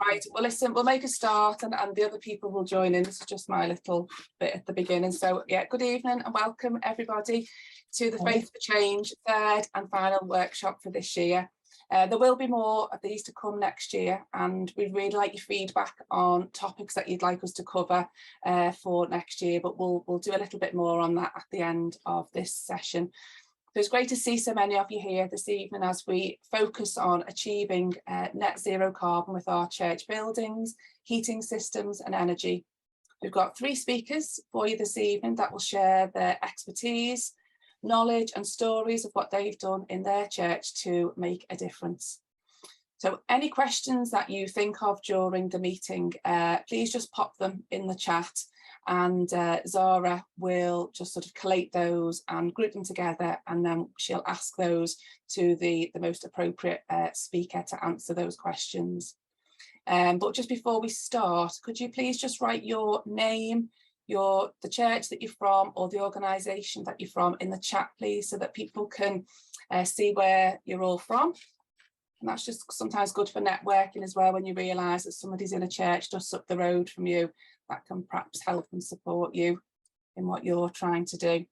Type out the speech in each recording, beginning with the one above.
Right, well listen, we'll make a start and the other people will join in. This is just my little bit at the beginning. So yeah, good evening and welcome everybody to the Faith for Change third and final workshop for this year. There will be more of these to come next year, and we'd really like your feedback on topics that you'd like us to cover for next year, but we'll do a little bit more on that at the end of this session. So it's great to see so many of you here this evening as we focus on achieving net zero carbon with our church buildings, heating systems and energy. We've got 3 speakers for you this evening that will share their expertise, knowledge and stories of what they've done in their church to make a difference. So any questions that you think of during the meeting, please just pop them in the chat, and Zara will just sort of collate those and group them together, and then she'll ask those to the most appropriate speaker to answer those questions. But just before we start, could you please just write your name, the church that you're from or the organisation that you're from in the chat, please, so that people can see where you're all from. And that's just sometimes good for networking as well, when you realise that somebody's in a church just up the road from you. That can perhaps help and support you in what you're trying to do.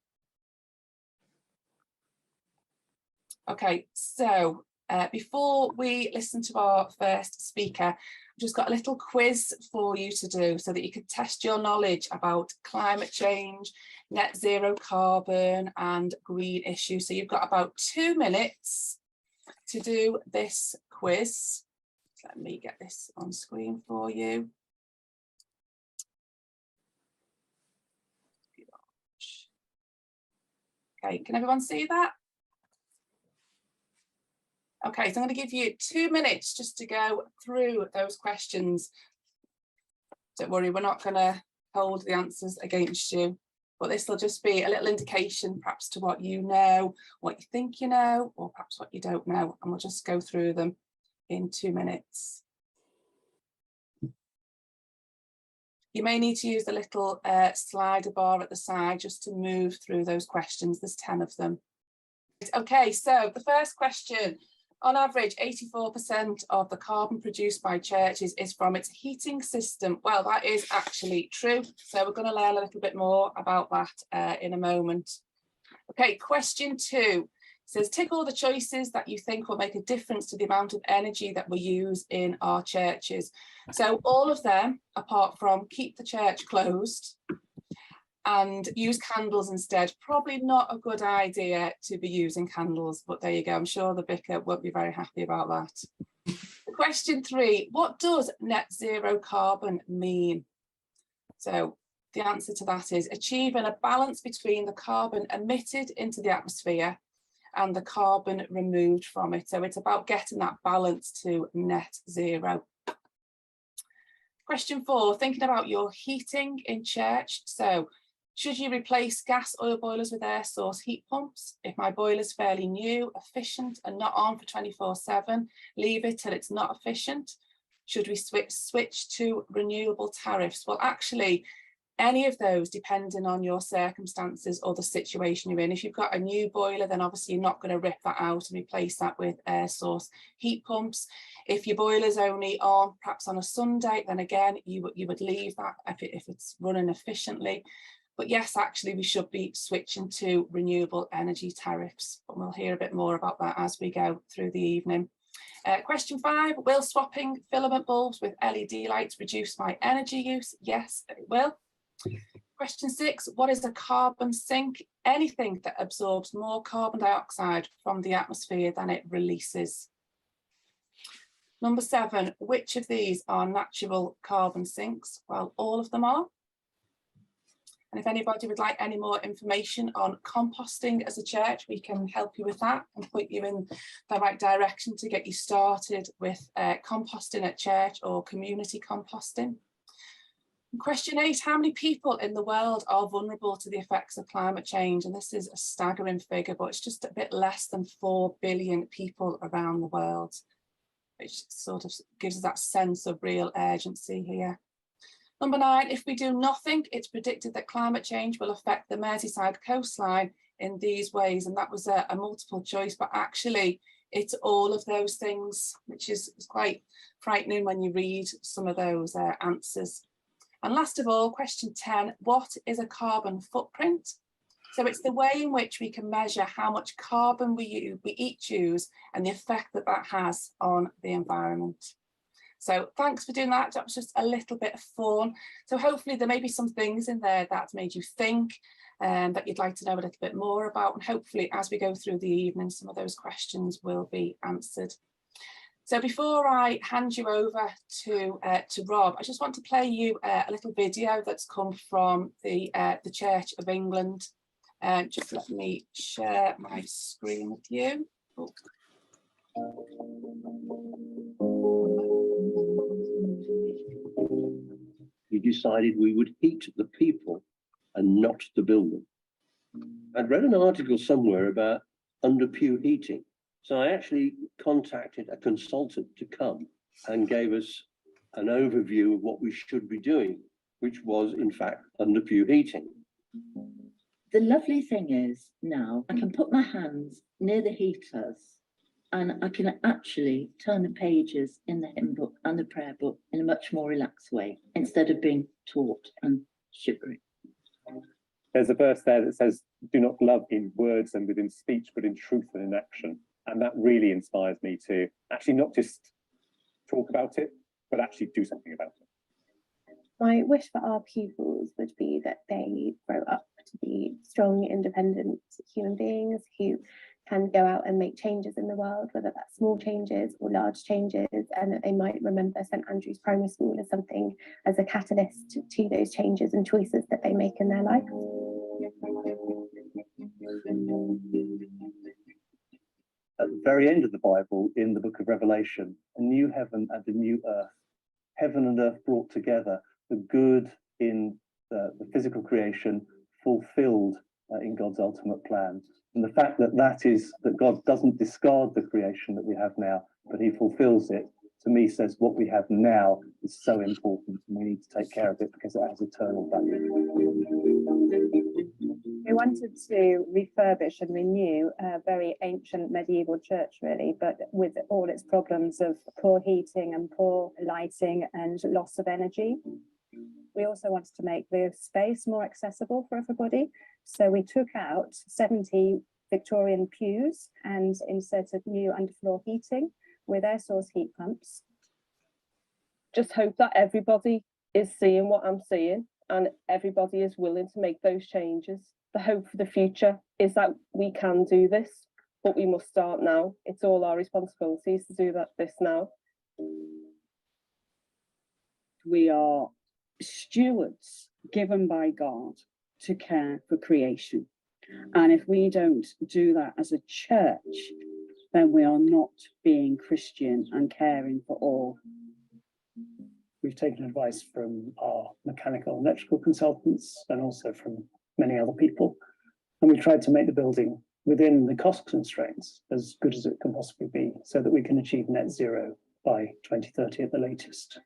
Okay, so before we listen to our first speaker, I've just got a little quiz for you to do so that you can test your knowledge about climate change, net zero carbon and green issues. So you've got about 2 minutes to do this quiz. Let me get this on screen for you. Okay, can everyone see that? Okay, so I'm going to give you 2 minutes just to go through those questions. Don't worry, we're not going to hold the answers against you, but this will just be a little indication perhaps to what you know, what you think you know, or perhaps what you don't know, and we'll just go through them in 2 minutes. You may need to use the little slider bar at the side just to move through those questions. There's 10 of them. Okay, so the first question. On average, 84% of the carbon produced by churches is from its heating system. Well, that is actually true. So we're going to learn a little bit more about that in a moment. Okay, question 2. Says, tick all the choices that you think will make a difference to the amount of energy that we use in our churches. So all of them, apart from keep the church closed and use candles instead. Probably not a good idea to be using candles, but there you go. I'm sure the vicar won't be very happy about that. Question 3, what does net zero carbon mean? So the answer to that is achieving a balance between the carbon emitted into the atmosphere and the carbon removed from it. So it's about getting that balance to net zero. Question 4, thinking about your heating in church. So should you replace gas oil boilers with air source heat pumps? If my boiler's fairly new, efficient and not on for 24/7, leave it till it's not efficient. Should we switch to renewable tariffs? Well, actually, any of those, depending on your circumstances or the situation you're in. If you've got a new boiler, then obviously you're not going to rip that out and replace that with air source heat pumps. If your boiler's only on perhaps on a Sunday, then again, you would leave that if it's running efficiently. But yes, actually, we should be switching to renewable energy tariffs. But we'll hear a bit more about that as we go through the evening. Question 5, will swapping filament bulbs with LED lights reduce my energy use? Yes, it will. Question 6, what is a carbon sink? Anything that absorbs more carbon dioxide from the atmosphere than it releases. Number 7, which of these are natural carbon sinks? Well, all of them are. And if anybody would like any more information on composting as a church, we can help you with that and point you in the right direction to get you started with composting at church or community composting. Question 8, how many people in the world are vulnerable to the effects of climate change? And this is a staggering figure, but it's just a bit less than 4 billion people around the world, which sort of gives us that sense of real urgency here. Number 9, if we do nothing, it's predicted that climate change will affect the Merseyside coastline in these ways. And that was a multiple choice, but actually It's all of those things, which is quite frightening when you read some of those answers. And last of all, question 10, what is a carbon footprint? So it's the way in which we can measure how much carbon we each use and the effect that that has on the environment. So thanks for doing that. That was just a little bit of fun. So hopefully there may be some things in there that made you think that you'd like to know a little bit more about. And hopefully as we go through the evening, some of those questions will be answered. So before I hand you over to Rob, I just want to play you a little video that's come from the Church of England. Just let me share my screen with you. Oh. We decided we would heat the people and not the building. I'd read an article somewhere about under-pew heating. So I actually contacted a consultant to come and gave us an overview of what we should be doing, which was in fact under-pew heating. The lovely thing is now I can put my hands near the heaters and I can actually turn the pages in the hymn book and the prayer book in a much more relaxed way instead of being taut and shivering. There's a verse there that says, do not love in words and within speech, but in truth and in action. And that really inspires me to actually not just talk about it, but actually do something about it. My wish for our pupils would be that they grow up to be strong, independent human beings who can go out and make changes in the world, whether that's small changes or large changes, and that they might remember St Andrew's Primary School as something, as a catalyst to those changes and choices that they make in their life. At the very end of the Bible, in the book of Revelation, a new heaven and a new earth, heaven and earth brought together, the good in the physical creation fulfilled in God's ultimate plan. And the fact that that God doesn't discard the creation that we have now, but he fulfills it, to me says what we have now is so important and we need to take care of it because it has eternal value. We wanted to refurbish and renew a very ancient medieval church, really, but with all its problems of poor heating and poor lighting and loss of energy. We also wanted to make the space more accessible for everybody. So we took out 70 Victorian pews and inserted new underfloor heating with air source heat pumps. Just hope that everybody is seeing what I'm seeing and everybody is willing to make those changes. The hope for the future is that we can do this, but we must start now. It's all our responsibilities to do this now. We are stewards given by God to care for creation. And if we don't do that as a church, then we are not being Christian and caring for all. We've taken advice from our mechanical and electrical consultants and also from many other people. And we tried to make the building within the cost constraints as good as it can possibly be so that we can achieve net zero by 2030 at the latest.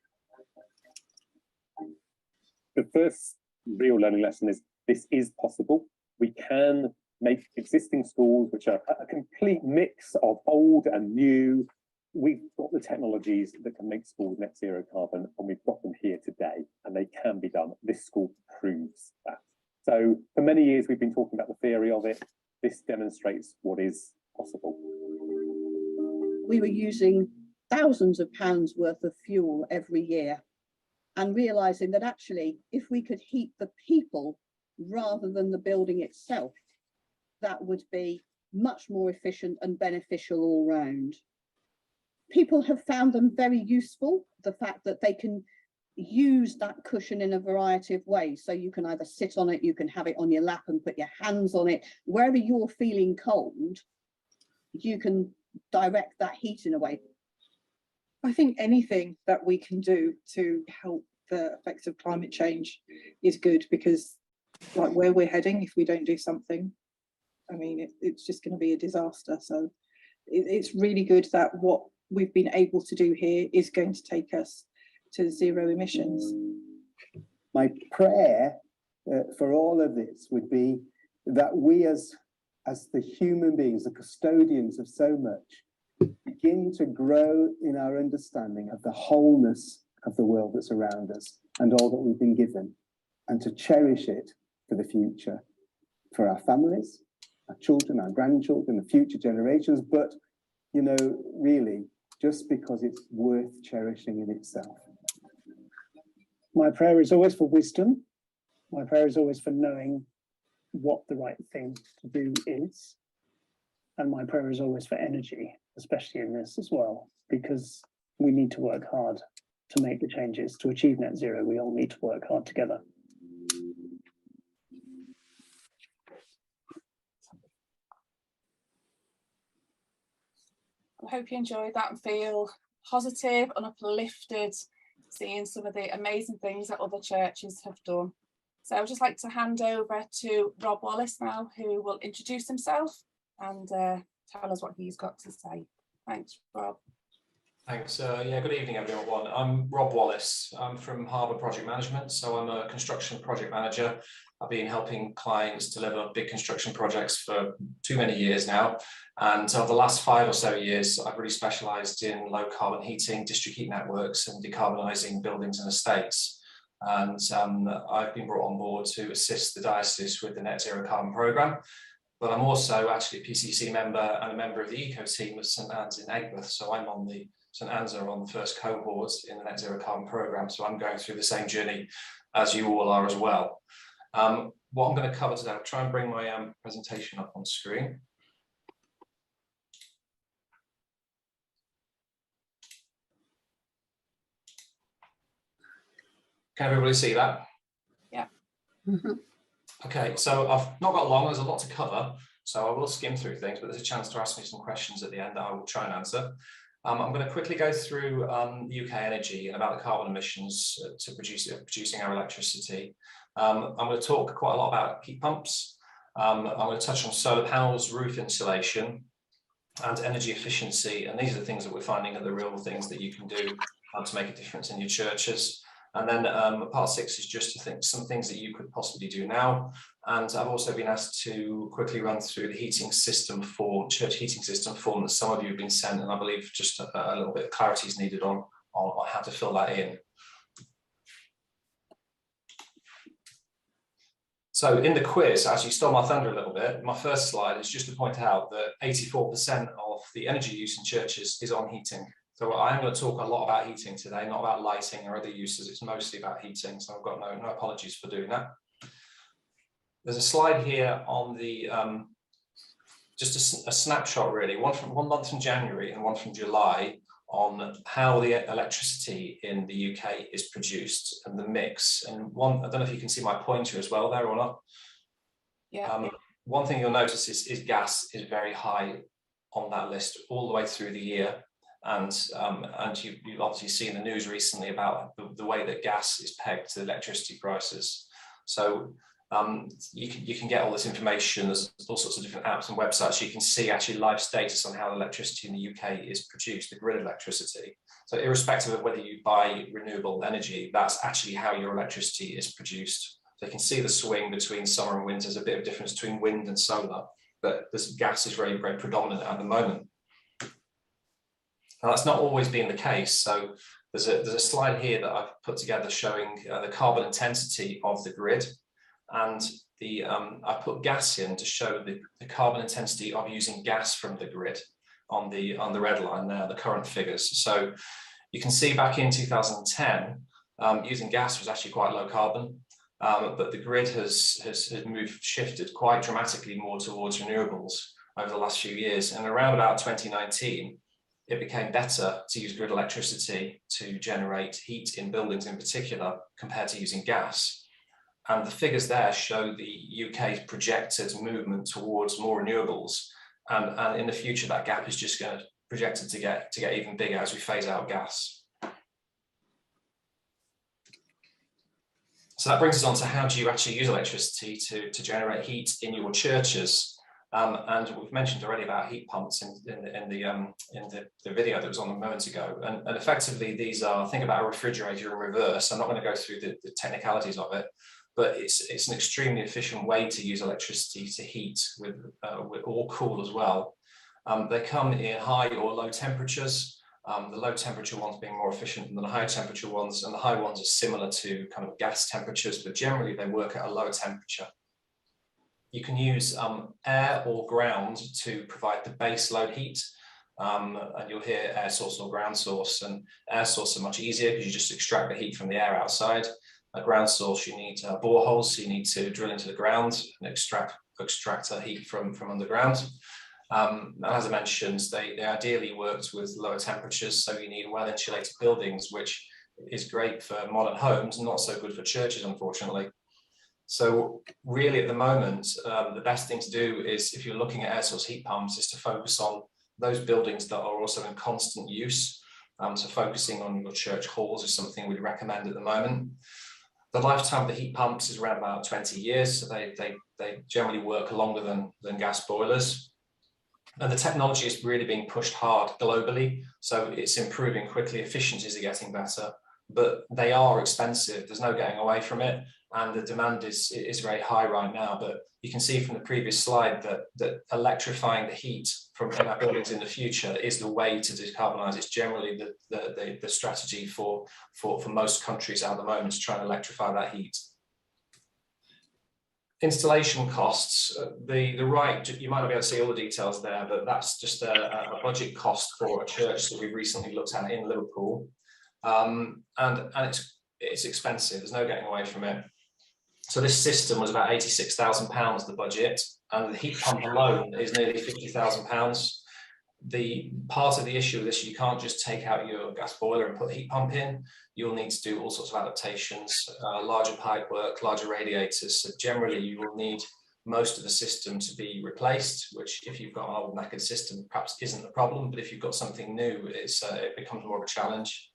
The first real learning lesson is this is possible. We can make existing schools, which are a complete mix of old and new. We've got the technologies that can make schools net zero carbon, and we've got them here today, and they can be done. This school proves that. So for many years, we've been talking about the theory of it. This demonstrates what is possible. We were using thousands of pounds worth of fuel every year and realizing that actually, if we could heat the people rather than the building itself, that would be much more efficient and beneficial all round. People have found them very useful, the fact that they can use that cushion in a variety of ways. So you can either sit on it, you can have it on your lap and put your hands on it. Wherever you're feeling cold, you can direct that heat in a way. I think anything that we can do to help the effects of climate change is good, because like where we're heading, if we don't do something, I mean, it's just going to be a disaster. So it's really good that what we've been able to do here is going to take us to zero emissions. My prayer for all of this would be that we as the human beings, the custodians of so much, begin to grow in our understanding of the wholeness of the world that's around us and all that we've been given, and to cherish it for the future, for our families, our children, our grandchildren, the future generations, but, you know, really, just because it's worth cherishing in itself. My prayer is always for wisdom. My prayer is always for knowing what the right thing to do is. And my prayer is always for energy, especially in this as well, because we need to work hard to make the changes. To achieve net zero, we all need to work hard together. I hope you enjoyed that and feel positive and uplifted, seeing some of the amazing things that other churches have done. So I'd just like to hand over to Rob Wallace now, who will introduce himself and tell us what he's got to say. Thanks, Rob. Thanks. Yeah, good evening, everyone. I'm Rob Wallace. I'm from Harbour Project Management, so I'm a construction project manager. I've been helping clients deliver big construction projects for too many years now. And over the last 5 or so years, I've really specialised in low carbon heating, district heat networks, and decarbonising buildings and estates. And I've been brought on board to assist the diocese with the Net Zero Carbon Programme. But I'm also actually a PCC member and a member of the eco team of St Anne's in Aigburth. So I'm on the St Anne's are on the first cohort in the Net Zero Carbon Programme. So I'm going through the same journey as you all are as well. What I'm going to cover today, I'll try and bring my presentation up on screen. Can everybody see that? Yeah. Okay, so I've not got long, there's a lot to cover, so I will skim through things, but there's a chance to ask me some questions at the end that I will try and answer. I'm going to quickly go through UK Energy and about the carbon emissions to producing our electricity. I'm going to talk quite a lot about heat pumps. I'm going to touch on solar panels, roof insulation, and energy efficiency, and these are the things that we're finding are the real things that you can do to make a difference in your churches. And then part 6 is just to think some things that you could possibly do now. And I've also been asked to quickly run through the heating system form, church heating system form that some of you have been sent, and I believe just a little bit of clarity is needed on how to fill that in. So in the quiz, as you stole my thunder a little bit, my first slide is just to point out that 84% of the energy use in churches is on heating. So I am going to talk a lot about heating today, not about lighting or other uses. It's mostly about heating, so I've got no apologies for doing that. There's a slide here on the just a snapshot really, one month from January and one from July on how the electricity in the UK is produced and the mix. And one, I don't know if you can see my pointer as well there or not. Yeah. One thing you'll notice is gas is very high on that list all the way through the year. And you've obviously seen the news recently about the way that gas is pegged to electricity prices. So you can get all this information. There's all sorts of different apps and websites. You can see actually live status on how electricity in the UK is produced, the grid electricity. So irrespective of whether you buy renewable energy, that's actually how your electricity is produced. So you can see the swing between summer and winter. There's a bit of difference between wind and solar, but this gas is very, very predominant at the moment. Now, that's not always been the case. So there's a slide here that I've put together showing the carbon intensity of the grid. And I put gas in to show the carbon intensity of using gas from the grid on the red line there, the current figures. So you can see back in 2010, using gas was actually quite low carbon, but the grid has shifted quite dramatically more towards renewables over the last few years. And around about 2019, it became better to use grid electricity to generate heat in buildings in particular compared to using gas. And the figures there show the UK's projected movement towards more renewables. And in the future, that gap is just going to projected to get even bigger as we phase out gas. So that brings us on to how do you actually use electricity to generate heat in your churches? And we've mentioned already about heat pumps in the video that was on a moment ago. And effectively, these are, think about a refrigerator in reverse. I'm not going to go through the technicalities of it, but it's an extremely efficient way to use electricity to heat with or cool as well. They come in high or low temperatures. The low temperature ones being more efficient than the high temperature ones, and the high ones are similar to kind of gas temperatures, but generally they work at a lower temperature. You can use air or ground to provide the base load heat, and you'll hear air source or ground source, and air source are much easier because you just extract the heat from the air outside. A ground source, you need boreholes, so you need to drill into the ground and extract the heat from underground. As I mentioned, they ideally worked with lower temperatures, so you need well-insulated buildings, which is great for modern homes, not so good for churches, unfortunately. So really at the moment, the best thing to do is, if you're looking at air source heat pumps, is to focus on those buildings that are also in constant use. So focusing on your church halls is something we'd recommend at the moment. The lifetime of the heat pumps is around about 20 years, so they generally work longer than gas boilers. And the technology is really being pushed hard globally, so it's improving quickly, efficiencies are getting better, but they are expensive, there's no getting away from it, and the demand is very high right now. But you can see from the previous slide that electrifying the heat from our buildings in the future is the way to decarbonise. It's generally the strategy for most countries at the moment, to try and electrify that heat. Installation costs, the right, you might not be able to see all the details there, but that's just a budget cost for a church that we've recently looked at in Liverpool. And it's expensive, there's no getting away from it. So this system was about £86,000, the budget, and the heat pump alone is nearly £50,000. The part of the issue of this, you can't just take out your gas boiler and put the heat pump in. You'll need to do all sorts of adaptations, larger pipe work, larger radiators. So generally you will need most of the system to be replaced, which if you've got an old knackered system, perhaps isn't a problem, but if you've got something new, it becomes more of a challenge.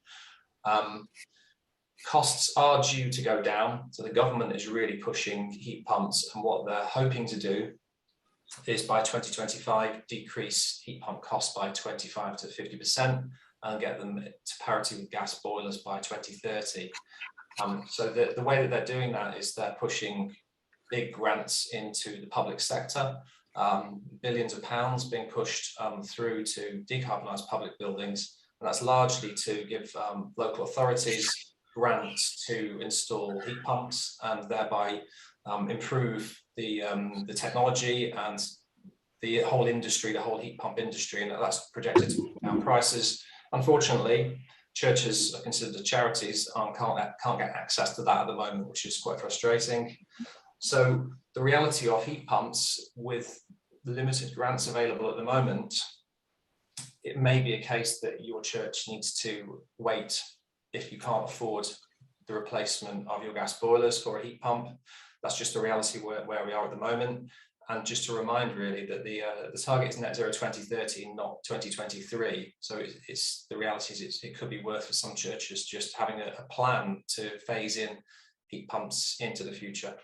Costs are due to go down. So the government is really pushing heat pumps, and what they're hoping to do is by 2025 decrease heat pump costs by 25 to 50% and get them to parity with gas boilers by 2030. So the way that they're doing that is they're pushing big grants into the public sector, billions of pounds being pushed through to decarbonise public buildings, and that's largely to give local authorities grants to install heat pumps and thereby improve the technology and the whole industry, the whole heat pump industry, and that's projected to bring down prices. Unfortunately, churches are considered charities and can't get access to that at the moment, which is quite frustrating. So the reality of heat pumps, with the limited grants available at the moment, it may be a case that your church needs to wait if you can't afford the replacement of your gas boilers for a heat pump. That's just the reality where we are at the moment. And just to remind really that the target is net zero 2030, not 2023. So it's the reality is it could be worth for some churches just having a plan to phase in heat pumps into the future.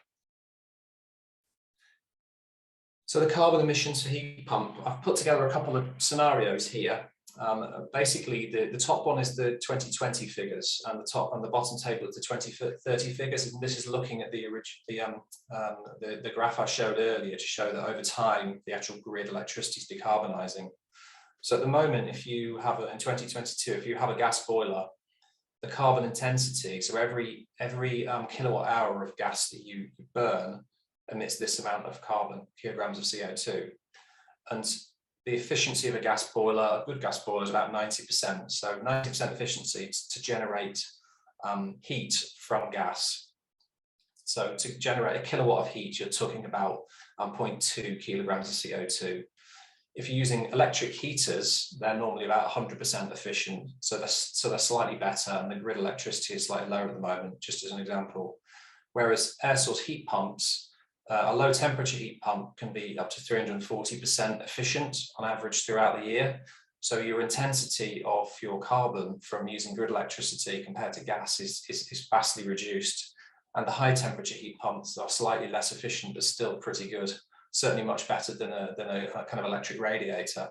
So the carbon emissions for heat pump, I've put together a couple of scenarios here. Basically, the top one is the 2020 figures, and the top and the bottom table is the 2030 figures. And this is looking at the graph I showed earlier to show that over time the actual grid electricity is decarbonising. So at the moment, if you have in 2022, if you have a gas boiler, the carbon intensity, so every kilowatt hour of gas that you burn emits this amount of carbon, kilograms of CO2, and the efficiency of a gas boiler, a good gas boiler, is about 90%. So 90% efficiency to generate heat from gas. So to generate a kilowatt of heat, you're talking about 0.2 kilograms of CO2. If you're using electric heaters, they're normally about 100% efficient. So they're slightly better, and the grid electricity is slightly lower at the moment, just as an example. Whereas air source heat pumps, a low temperature heat pump can be up to 340% efficient on average throughout the year. So your intensity of your carbon from using grid electricity compared to gas is vastly reduced. And the high temperature heat pumps are slightly less efficient, but still pretty good, certainly much better than a kind of electric radiator.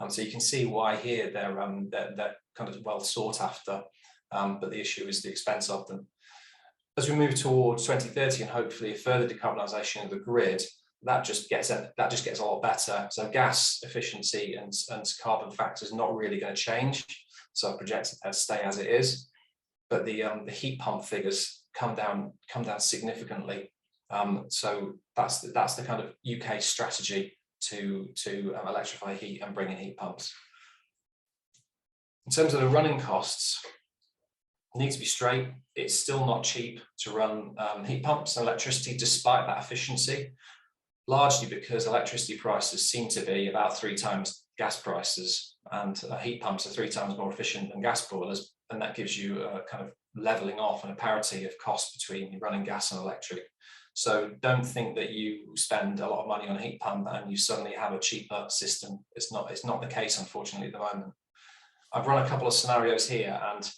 So you can see why here they're kind of well sought after, but the issue is the expense of them. As we move towards 2030 and hopefully further decarbonisation of the grid, that just gets a lot better. So gas efficiency and carbon factor is not really going to change. So I project it to stay as it is. But the heat pump figures come down significantly. So that's the kind of UK strategy to electrify heat and bring in heat pumps. In terms of the running costs, need to be straight. It's still not cheap to run heat pumps and electricity despite that efficiency, largely because electricity prices seem to be about 3 times gas prices, and heat pumps are 3 times more efficient than gas boilers, and that gives you a kind of leveling off and a parity of cost between running gas and electric. So don't think that you spend a lot of money on a heat pump and you suddenly have a cheaper system. It's not the case, unfortunately, at the moment. I've run a couple of scenarios here, and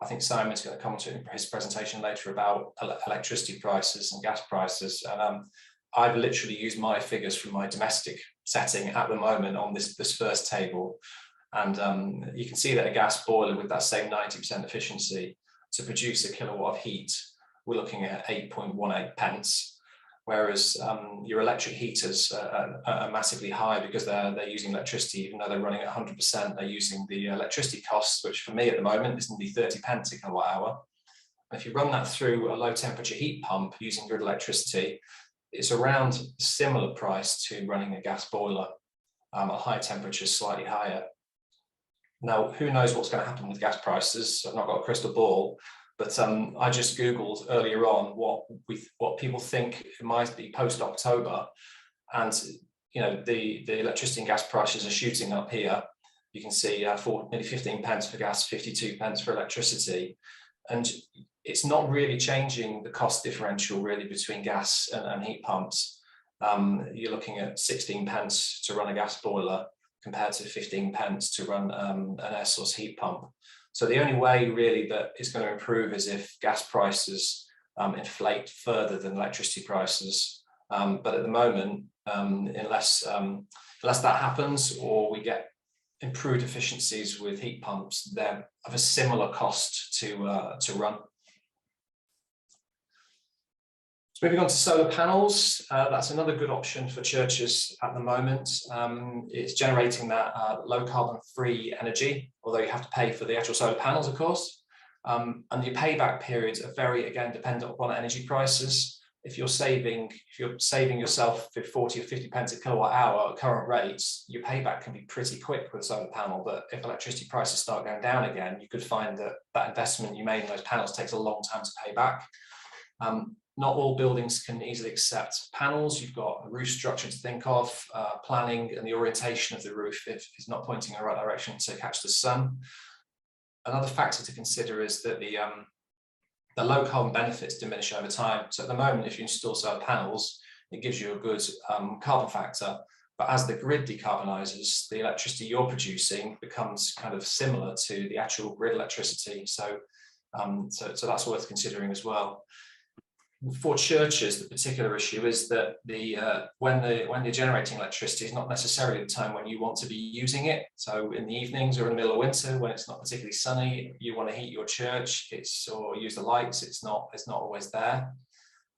I think Simon's going to come to in his presentation later about electricity prices and gas prices. And I've literally used my figures from my domestic setting at the moment on this first table. And you can see that a gas boiler with that same 90% efficiency to produce a kilowatt of heat, we're looking at 8.18 pence. Whereas your electric heaters are massively high because they're using electricity, even though they're running at 100%, they're using the electricity costs, which for me at the moment is going to be 30 pence a kilowatt hour. And if you run that through a low temperature heat pump using grid electricity, it's around similar price to running a gas boiler at high temperatures, slightly higher. Now, who knows what's going to happen with gas prices? I've not got a crystal ball. But I just Googled earlier on what people think it might be post-October, and you know the electricity and gas prices are shooting up here. You can see nearly 15 pence for gas, 52 pence for electricity, and it's not really changing the cost differential really between gas and heat pumps. You're looking at 16 pence to run a gas boiler compared to 15 pence to run an air source heat pump. So the only way really that it's going to improve is if gas prices inflate further than electricity prices. But at the moment, unless that happens or we get improved efficiencies with heat pumps, they're of a similar cost to run. So moving on to solar panels, that's another good option for churches at the moment. It's generating that low carbon free energy, although you have to pay for the actual solar panels, of course. And your payback periods are very, again, dependent upon energy prices. If you're saving yourself 40 or 50 pence a kilowatt hour at current rates, your payback can be pretty quick with a solar panel. But if electricity prices start going down again, you could find that that investment you made in those panels takes a long time to pay back. Not all buildings can easily accept panels. You've got a roof structure to think of, planning and the orientation of the roof if it's not pointing in the right direction to catch the sun. Another factor to consider is that the low carbon benefits diminish over time. So at the moment, if you install solar panels, it gives you a good carbon factor. But as the grid decarbonizes, the electricity you're producing becomes kind of similar to the actual grid electricity. So that's worth considering as well. For churches, the particular issue is that when you're generating electricity is not necessarily the time when you want to be using it. So in the evenings or in the middle of winter, when it's not particularly sunny, you want to heat your church, or use the lights. It's not always there.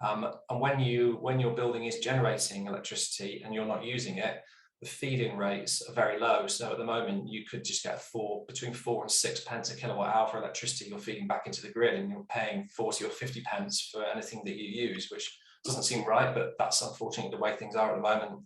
And when your building is generating electricity and you're not using it, the feed-in rates are very low. So at the moment, you could just get between 4 and 6 pence a kilowatt hour for electricity you're feeding back into the grid, and you're paying 40 or 50 pence for anything that you use, which doesn't seem right, but that's unfortunately the way things are at the moment.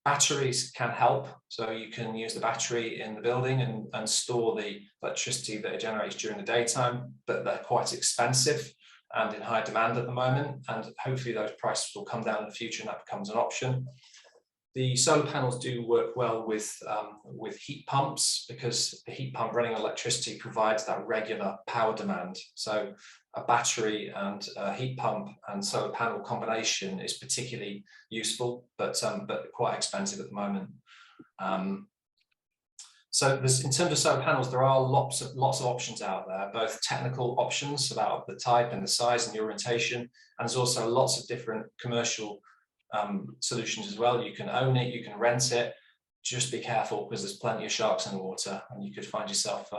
Batteries can help. So you can use the battery in the building and store the electricity that it generates during the daytime, but they're quite expensive and in high demand at the moment. And hopefully those prices will come down in the future and that becomes an option. The solar panels do work well with heat pumps, because the heat pump running on electricity provides that regular power demand. So a battery and a heat pump and solar panel combination is particularly useful, but quite expensive at the moment. So in terms of solar panels, there are lots of options out there, both technical options about the type and the size and the orientation, and there's also lots of different commercial solutions as well. You can own it, you can rent it. Just be careful, because there's plenty of sharks in the water, and you could find yourself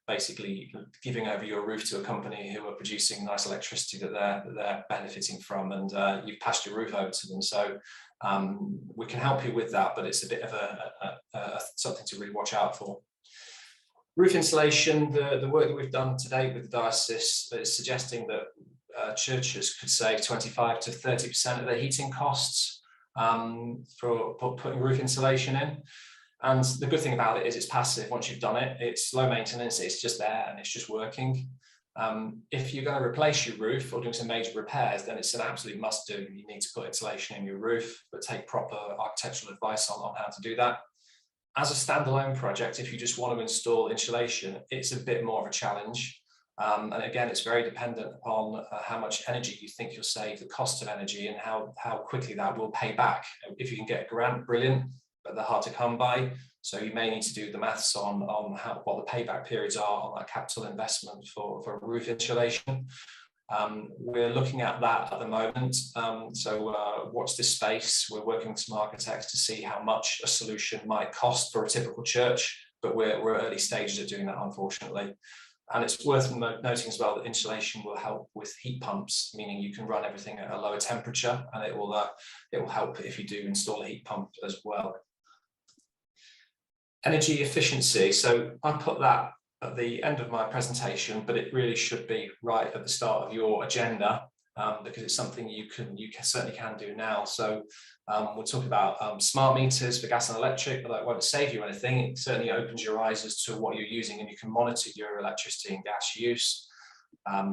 basically giving over your roof to a company who are producing nice electricity that they're benefiting from, and you've passed your roof over to them. So We can help you with that, but it's a bit of something to really watch out for. Roof insulation, the work that we've done to date with the diocese is suggesting that churches could save 25 to 30% of their heating costs for putting roof insulation in. And the good thing about it is it's passive. Once you've done it, it's low maintenance, it's just there and it's just working. If you're going to replace your roof or doing some major repairs, then it's an absolute must do. You need to put insulation in your roof, but take proper architectural advice on how to do that. As a standalone project, if you just want to install insulation, it's a bit more of a challenge. And again, it's very dependent upon how much energy you think you'll save, the cost of energy, and how quickly that will pay back. If you can get a grant, brilliant, but they're hard to come by. So you may need to do the maths on what the payback periods are on that capital investment for roof insulation. We're looking at that at the moment. So watch this space. We're working with some architects to see how much a solution might cost for a typical church, but we're early stages of doing that, unfortunately. And it's worth noting as well that insulation will help with heat pumps, meaning you can run everything at a lower temperature, and it will help if you do install a heat pump as well. Energy efficiency. So I put that at the end of my presentation, but it really should be right at the start of your agenda, because it's something you certainly can do now. So we'll talk about smart meters for gas and electric, but that won't save you anything. It certainly opens your eyes as to what you're using, and you can monitor your electricity and gas use.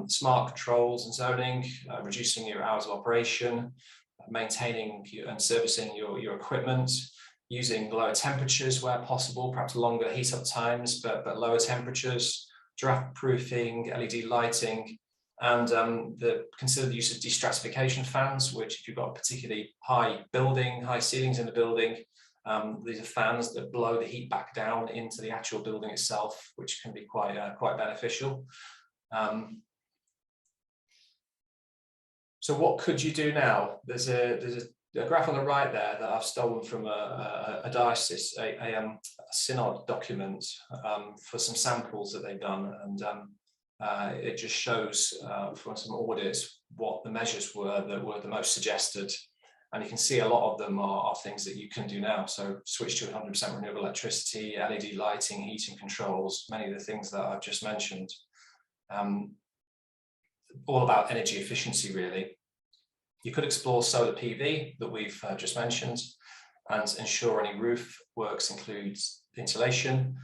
Smart controls and zoning, reducing your hours of operation, maintaining and servicing your equipment, using lower temperatures where possible, perhaps longer heat up times, but lower temperatures, draft proofing, LED lighting, and consider the use of destratification fans, which if you've got a particularly high building, high ceilings in the building, these are fans that blow the heat back down into the actual building itself, which can be quite beneficial. So what could you do now? There's a graph on the right there that I've stolen from a diocese, a synod document for some samples that they've done, and it just shows from some audits what the measures were that were the most suggested, and you can see a lot of them are things that you can do now. So switch to 100% renewable electricity, LED lighting, heating controls, many of the things that I've just mentioned. All about energy efficiency, really. You could explore solar PV that we've just mentioned, and ensure any roof works includes insulation.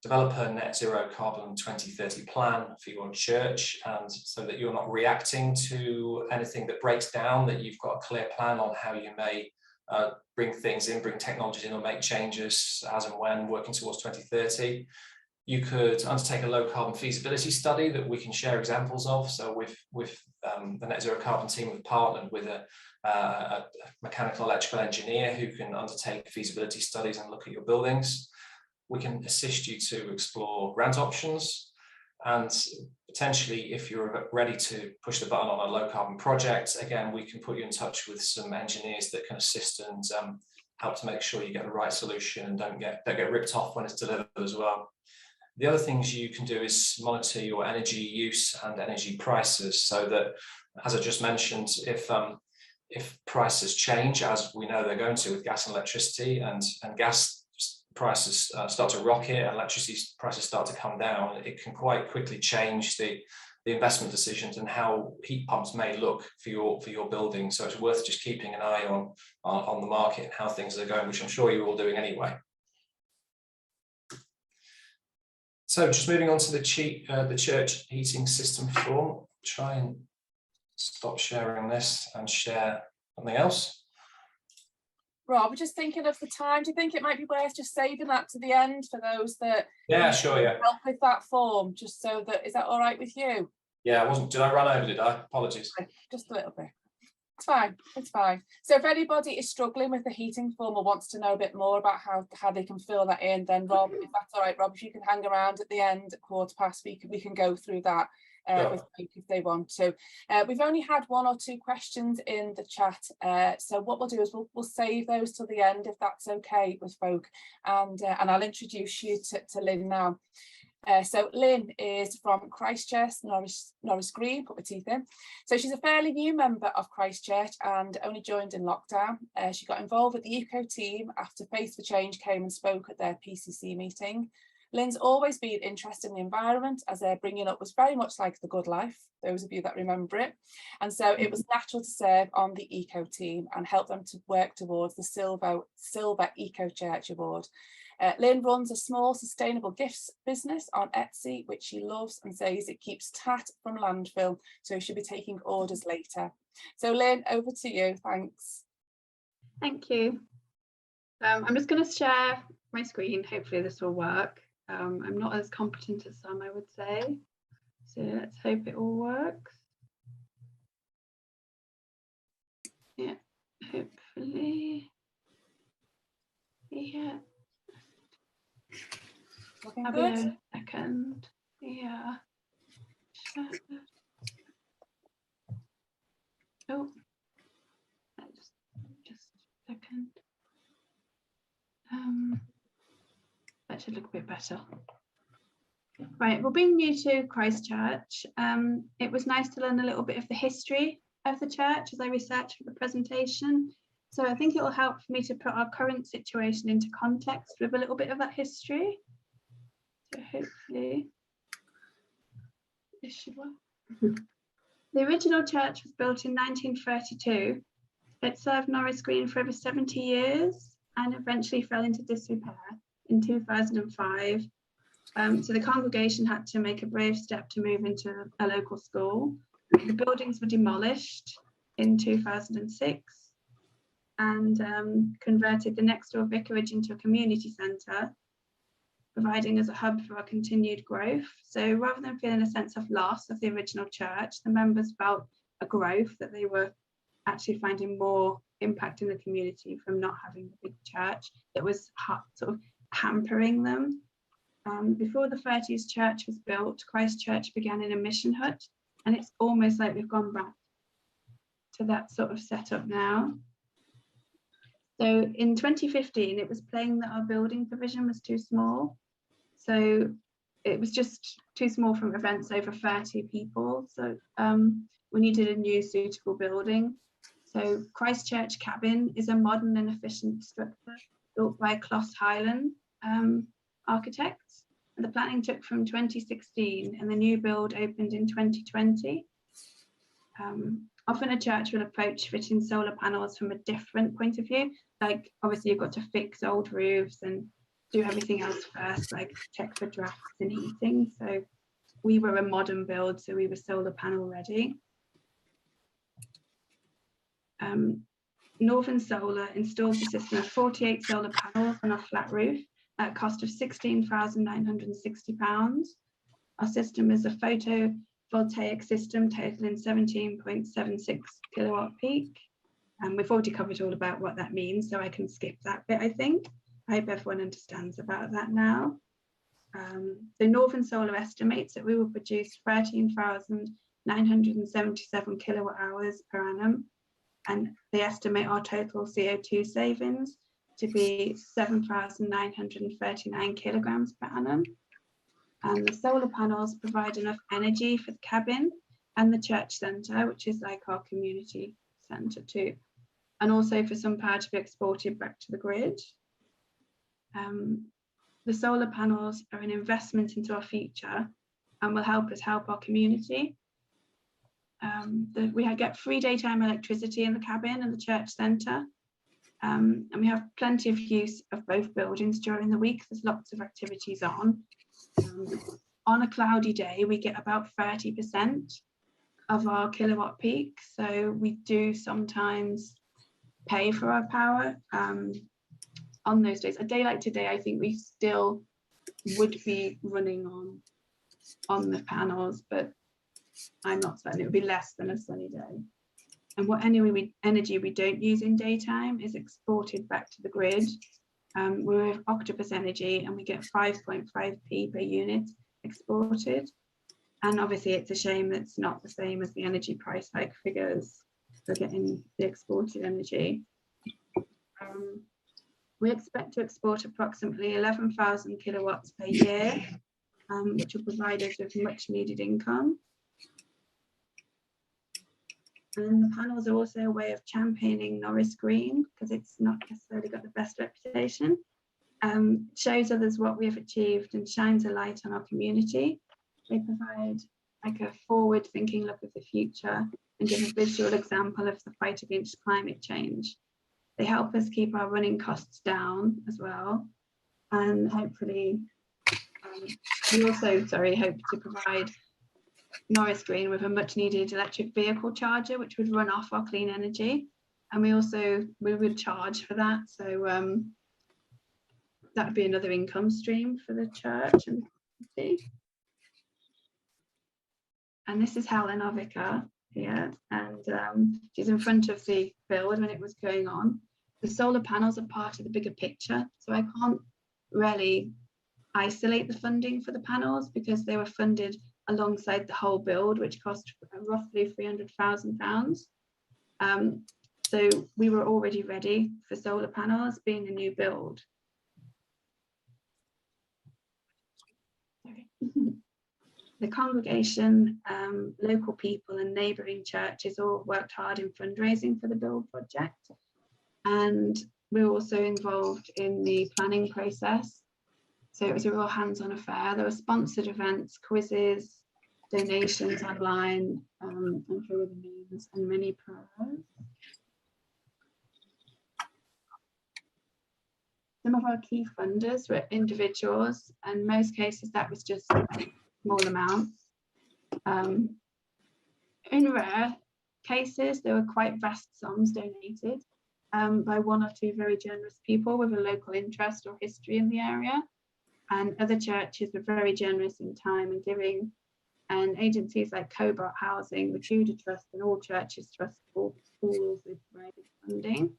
Develop a net zero carbon 2030 plan for your church, and so that you're not reacting to anything that breaks down, that you've got a clear plan on how you may bring things in, bring technologies in, or make changes as and when, working towards 2030. You could undertake a low carbon feasibility study that we can share examples of. So with the Net Zero Carbon team, we've partnered with a mechanical electrical engineer who can undertake feasibility studies and look at your buildings. We can assist you to explore grant options, and potentially, if you're ready to push the button on a low carbon project, again, we can put you in touch with some engineers that can assist and help to make sure you get the right solution and don't get ripped off when it's delivered as well. The other things you can do is monitor your energy use and energy prices, so that, as I just mentioned, if prices change, as we know they're going to with gas and electricity, and gas prices start to rocket and electricity prices start to come down, it can quite quickly change the investment decisions and how heat pumps may look for your building. So it's worth just keeping an eye on the market and how things are going, which I'm sure you're all doing anyway. So just moving on to the church heating system form. Try and stop sharing this and share something else. Rob, we're just thinking of the time. Do you think it might be worth just saving that to the end for those that sure, help with that form, just so that, is that all right with you? Yeah, did I run over, did I? Apologies. Just a little bit. It's fine, it's fine. So if anybody is struggling with the heating form or wants to know a bit more about how they can fill that in, then Rob, if that's all right, Rob, if you can hang around at the end at 1:15, we can go through that with folk if they want to. We've only had 1 or 2 questions in the chat, so what we'll do is we'll save those till the end, if that's okay with folk, and I'll introduce you to Lynn now. So Lynn is from Christchurch, Norris Green, put my teeth in. So she's a fairly new member of Christchurch and only joined in lockdown. She got involved with the eco team after Faith for Change came and spoke at their PCC meeting. Lynn's always been interested in the environment, as their bringing up was very much like The Good Life, those of you that remember it. And so it was natural to serve on the eco team and help them to work towards the Silver Eco Church Award. Lynn runs a small sustainable gifts business on Etsy, which she loves and says it keeps tat from landfill, so she'll be taking orders later. So Lynn, over to you, thanks. Thank you. I'm just going to share my screen, hopefully this will work. I'm not as competent as some, I would say. So let's hope it all works. Yeah, hopefully. Yeah. Looking I'll good. be a second. Yeah. Oh, just a second. That should look a bit better. Right, well, being new to Christchurch, it was nice to learn a little bit of the history of the church as I researched for the presentation. So I think it will help for me to put our current situation into context with a little bit of that history. So hopefully this should work. The original church was built in 1932. It served Norris Green for over 70 years and eventually fell into disrepair in 2005. So the congregation had to make a brave step to move into a local school. The buildings were demolished in 2006 and converted the next door vicarage into a community centre, providing as a hub for our continued growth. So rather than feeling a sense of loss of the original church, the members felt a growth, that they were actually finding more impact in the community from not having the big church that was sort of hampering them. Before the 30s church was built, Christchurch began in a mission hut, and it's almost like we've gone back to that sort of setup now. So in 2015, it was plain that our building provision was too small. So it was just too small from events over 30 people. So we needed a new suitable building. So Christchurch Cabin is a modern and efficient structure built by Closs Highland architects. And the planning took from 2016 and the new build opened in 2020. Often a church will approach fitting solar panels from a different point of view. Like obviously you've got to fix old roofs and do everything else first, like check for drafts and heating. So we were a modern build, so we were solar panel ready. Northern Solar installed the system of 48 solar panels on a flat roof at a cost of £16,960. Our system is a photovoltaic system totaling 17.76 kilowatt peak. And we've already covered all about what that means, so I can skip that bit, I think. I hope everyone understands about that now. So Northern Solar estimates that we will produce 13,977 kilowatt hours per annum, and they estimate our total CO2 savings to be 7,939 kilograms per annum. And the solar panels provide enough energy for the cabin and the church centre, which is like our community centre too, and also for some power to be exported back to the grid. The solar panels are an investment into our future and will help us help our community. We get free daytime electricity in the cabin and the church centre, and we have plenty of use of both buildings during the week. There's lots of activities on. On a cloudy day, we get about 30% of our kilowatt peak, so we do sometimes pay for our power on those days. A day like today, I think we still would be running on the panels, but I'm not certain. It would be less than a sunny day. And what energy we don't use in daytime is exported back to the grid. We're with Octopus Energy and we get 5.5p per unit exported. And obviously it's a shame that it's not the same as the energy price hike figures for getting the exported energy. We expect to export approximately 11,000 kilowatts per year. which will provide us with much needed income. And the panels are also a way of championing Norris Green, because it's not necessarily got the best reputation. Shows others what we have achieved and shines a light on our community. They provide like a forward-thinking look of the future and give a visual example of the fight against climate change. They help us keep our running costs down as well. And hopefully, we also, hope to provide Norris Green with a much needed electric vehicle charger, which would run off our clean energy. And we would charge for that. So that would be another income stream for the church and community. And this is Helen, our vicar here, and she's in front of the build when it was going on. The solar panels are part of the bigger picture, so I can't really isolate the funding for the panels because they were funded alongside the whole build, which cost roughly £300,000. So we were already ready for solar panels, being a new build. Sorry. The congregation, local people and neighbouring churches all worked hard in fundraising for the build project. And we were also involved in the planning process. So it was a real hands-on affair. There were sponsored events, quizzes, donations online, and through the means, and many prayers. Some of our key funders were individuals, and in most cases that was just small amounts. In rare cases, there were quite vast sums donated by one or two very generous people with a local interest or history in the area. And other churches were very generous in time and giving. And agencies like Cobart Housing, the Tudor Trust, and All Churches Trust all schools with private funding.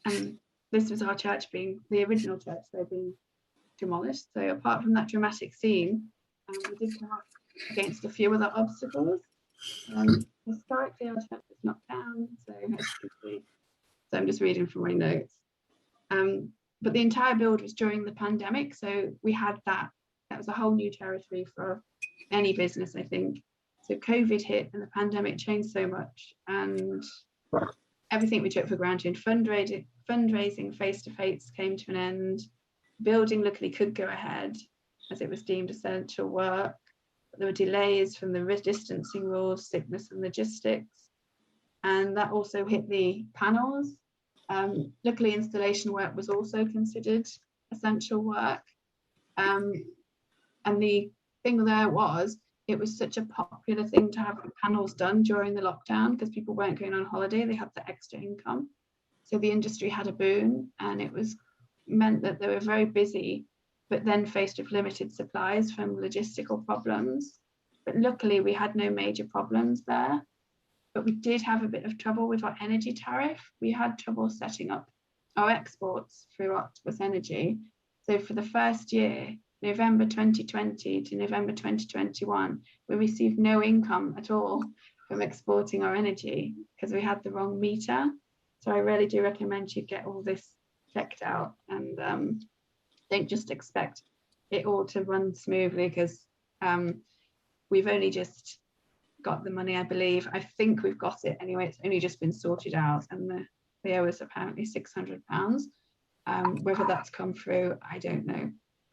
And this was our church being, the original church, being demolished. So apart from that dramatic scene, we did come up against a few other obstacles. Historically, our church was knocked down, so I'm just reading from my notes. But the entire build was during the pandemic, so we had that was a whole new territory for any business, I think. So COVID hit and the pandemic changed so much, and everything we took for granted, fundraising face-to-face came to an end. Building luckily could go ahead as it was deemed essential work. But there were delays from the distancing rules, sickness and logistics. And that also hit the panels. Luckily, installation work was also considered essential work. And the thing there was, it was such a popular thing to have panels done during the lockdown because people weren't going on holiday, they had the extra income. So the industry had a boom, and it was meant that they were very busy, but then faced with limited supplies from logistical problems. But luckily we had no major problems there. But we did have a bit of trouble with our energy tariff. We had trouble setting up our exports through Octopus Energy. So for the first year, November 2020 to November 2021, we received no income at all from exporting our energy because we had the wrong meter. So I really do recommend you get all this checked out, and don't just expect it all to run smoothly because we've only just got the money, I believe. I think we've got it anyway. It's only just been sorted out, and the owe is apparently £600. Whether that's come through, I don't know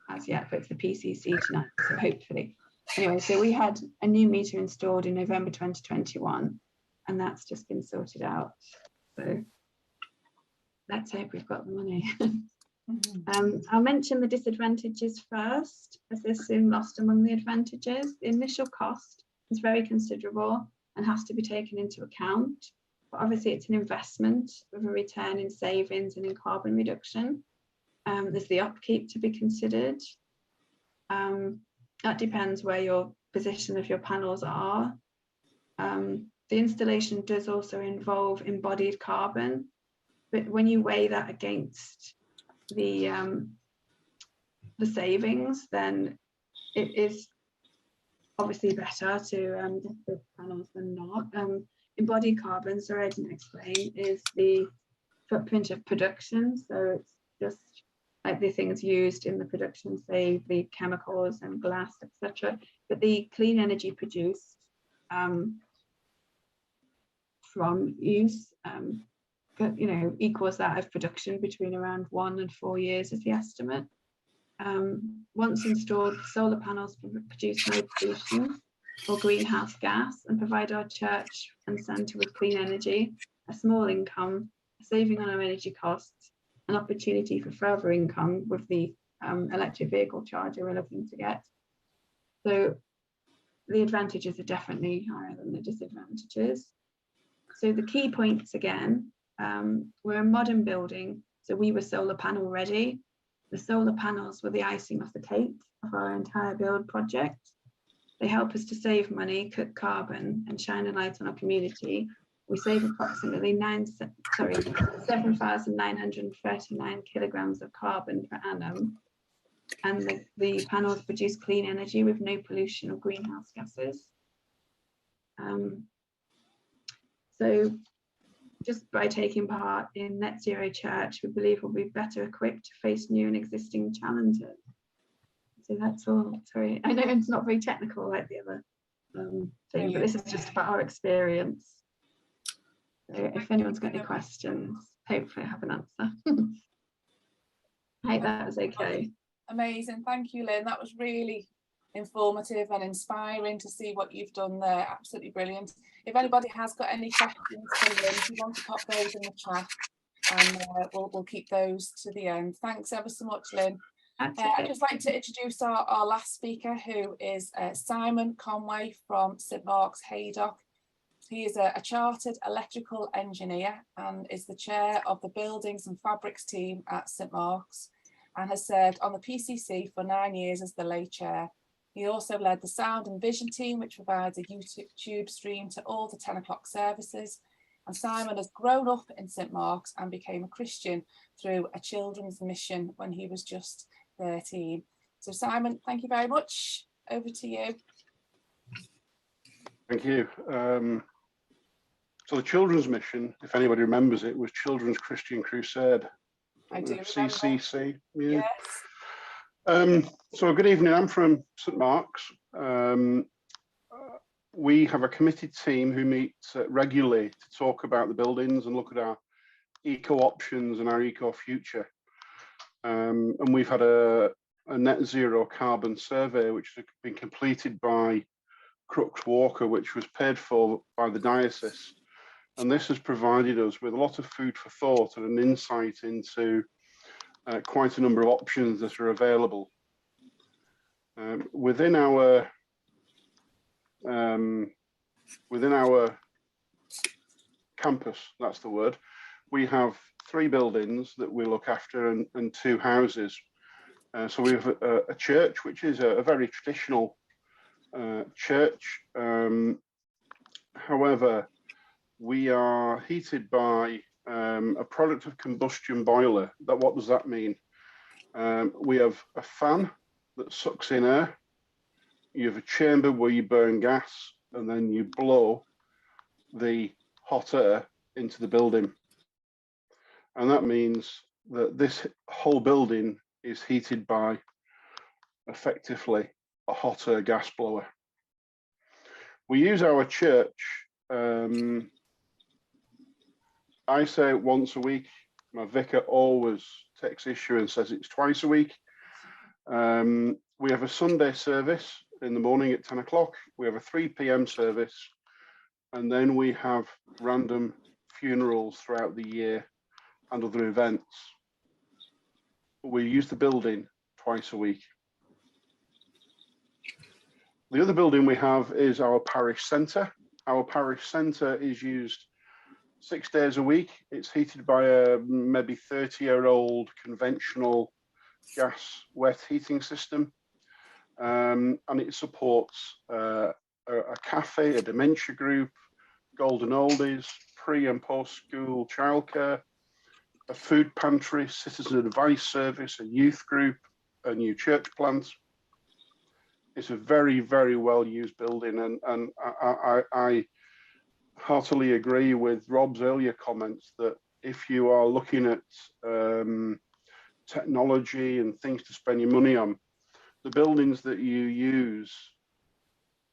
as yet, but it's the PCC tonight, so hopefully. Anyway, so we had a new meter installed in November 2021, and that's just been sorted out. So let's hope we've got the money. I'll mention the disadvantages first, as they're soon lost among the advantages. The initial cost is very considerable and has to be taken into account. But obviously it's an investment with a return in savings and in carbon reduction. There's the upkeep to be considered. That depends where your position of your panels are. The installation does also involve embodied carbon, but when you weigh that against the savings, then it is obviously better to get the panels than not. Embodied carbon, so I didn't explain, is the footprint of production. So it's just like the things used in the production, say the chemicals and glass, etc. But the clean energy produced from use, equals that of production between around 1 and 4 years is the estimate. Once installed, solar panels produce no pollution or greenhouse gas and provide our church and centre with clean energy, a small income, a saving on our energy costs, an opportunity for further income with the electric vehicle charger we're looking to get. So the advantages are definitely higher than the disadvantages. So the key points again, we're a modern building, so we were solar panel ready. The solar panels were the icing of the cake of our entire build project. They help us to save money, cut carbon, and shine a light on our community. We save approximately 7,939 kilograms of carbon per annum. And the panels produce clean energy with no pollution or greenhouse gases. So just by taking part in Net Zero Church, we believe we'll be better equipped to face new and existing challenges. So that's all. Sorry, I know it's not very technical like the other thing, but this is just about our experience. So if anyone's got any questions, hopefully I have an answer. I hope that was okay. Amazing, thank you, Lynn. That was really informative and inspiring to see what you've done there. Absolutely brilliant. If anybody has got any questions for Lynn, if you want to pop those in the chat, and we'll keep those to the end. Thanks ever so much, Lynn. I'd just like to introduce our last speaker, who is Simon Conway from St Mark's Haydock. He is a chartered electrical engineer and is the chair of the Buildings and Fabrics team at St Mark's, and has served on the PCC for 9 years as the lay chair. He also led the Sound and Vision team, which provides a YouTube stream to all the 10 o'clock services. And Simon has grown up in St Mark's and became a Christian through a children's mission when he was just 13. So Simon, thank you very much. Over to you. Thank you. So the children's mission, if anybody remembers it, was Children's Christian Crusade. I do remember. CCC. Yeah. Yes. So good evening, I'm from St Mark's. We have a committed team who meet regularly to talk about the buildings and look at our eco options and our eco future. And we've had a net zero carbon survey which has been completed by Crooks Walker, which was paid for by the diocese. And this has provided us with a lot of food for thought and an insight into quite a number of options that are available. Within our campus, that's the word, we have 3 buildings that we look after and 2 houses. So we have a church, which is a very traditional church. However, we are heated by a product of combustion boiler. What does that mean? We have a fan that sucks in air. You have a chamber where you burn gas, and then you blow the hot air into the building. And that means that this whole building is heated by effectively a hot air gas blower. We use our church, I say once a week. My vicar always takes issue and says it's twice a week. We have a Sunday service in the morning at 10 o'clock. We have a 3 p.m. service, and then we have random funerals throughout the year and other events. We use the building twice a week. The other building we have is our parish centre. Our parish centre is used 6 days a week. It's heated by a maybe 30-year-old conventional gas wet heating system. And it supports a cafe, a dementia group, golden oldies, pre and post school childcare, a food pantry, citizen advice service, a youth group, a new church plant. It's a very, very well used building, and I heartily agree with Rob's earlier comments that if you are looking at technology and things to spend your money on, the buildings that you use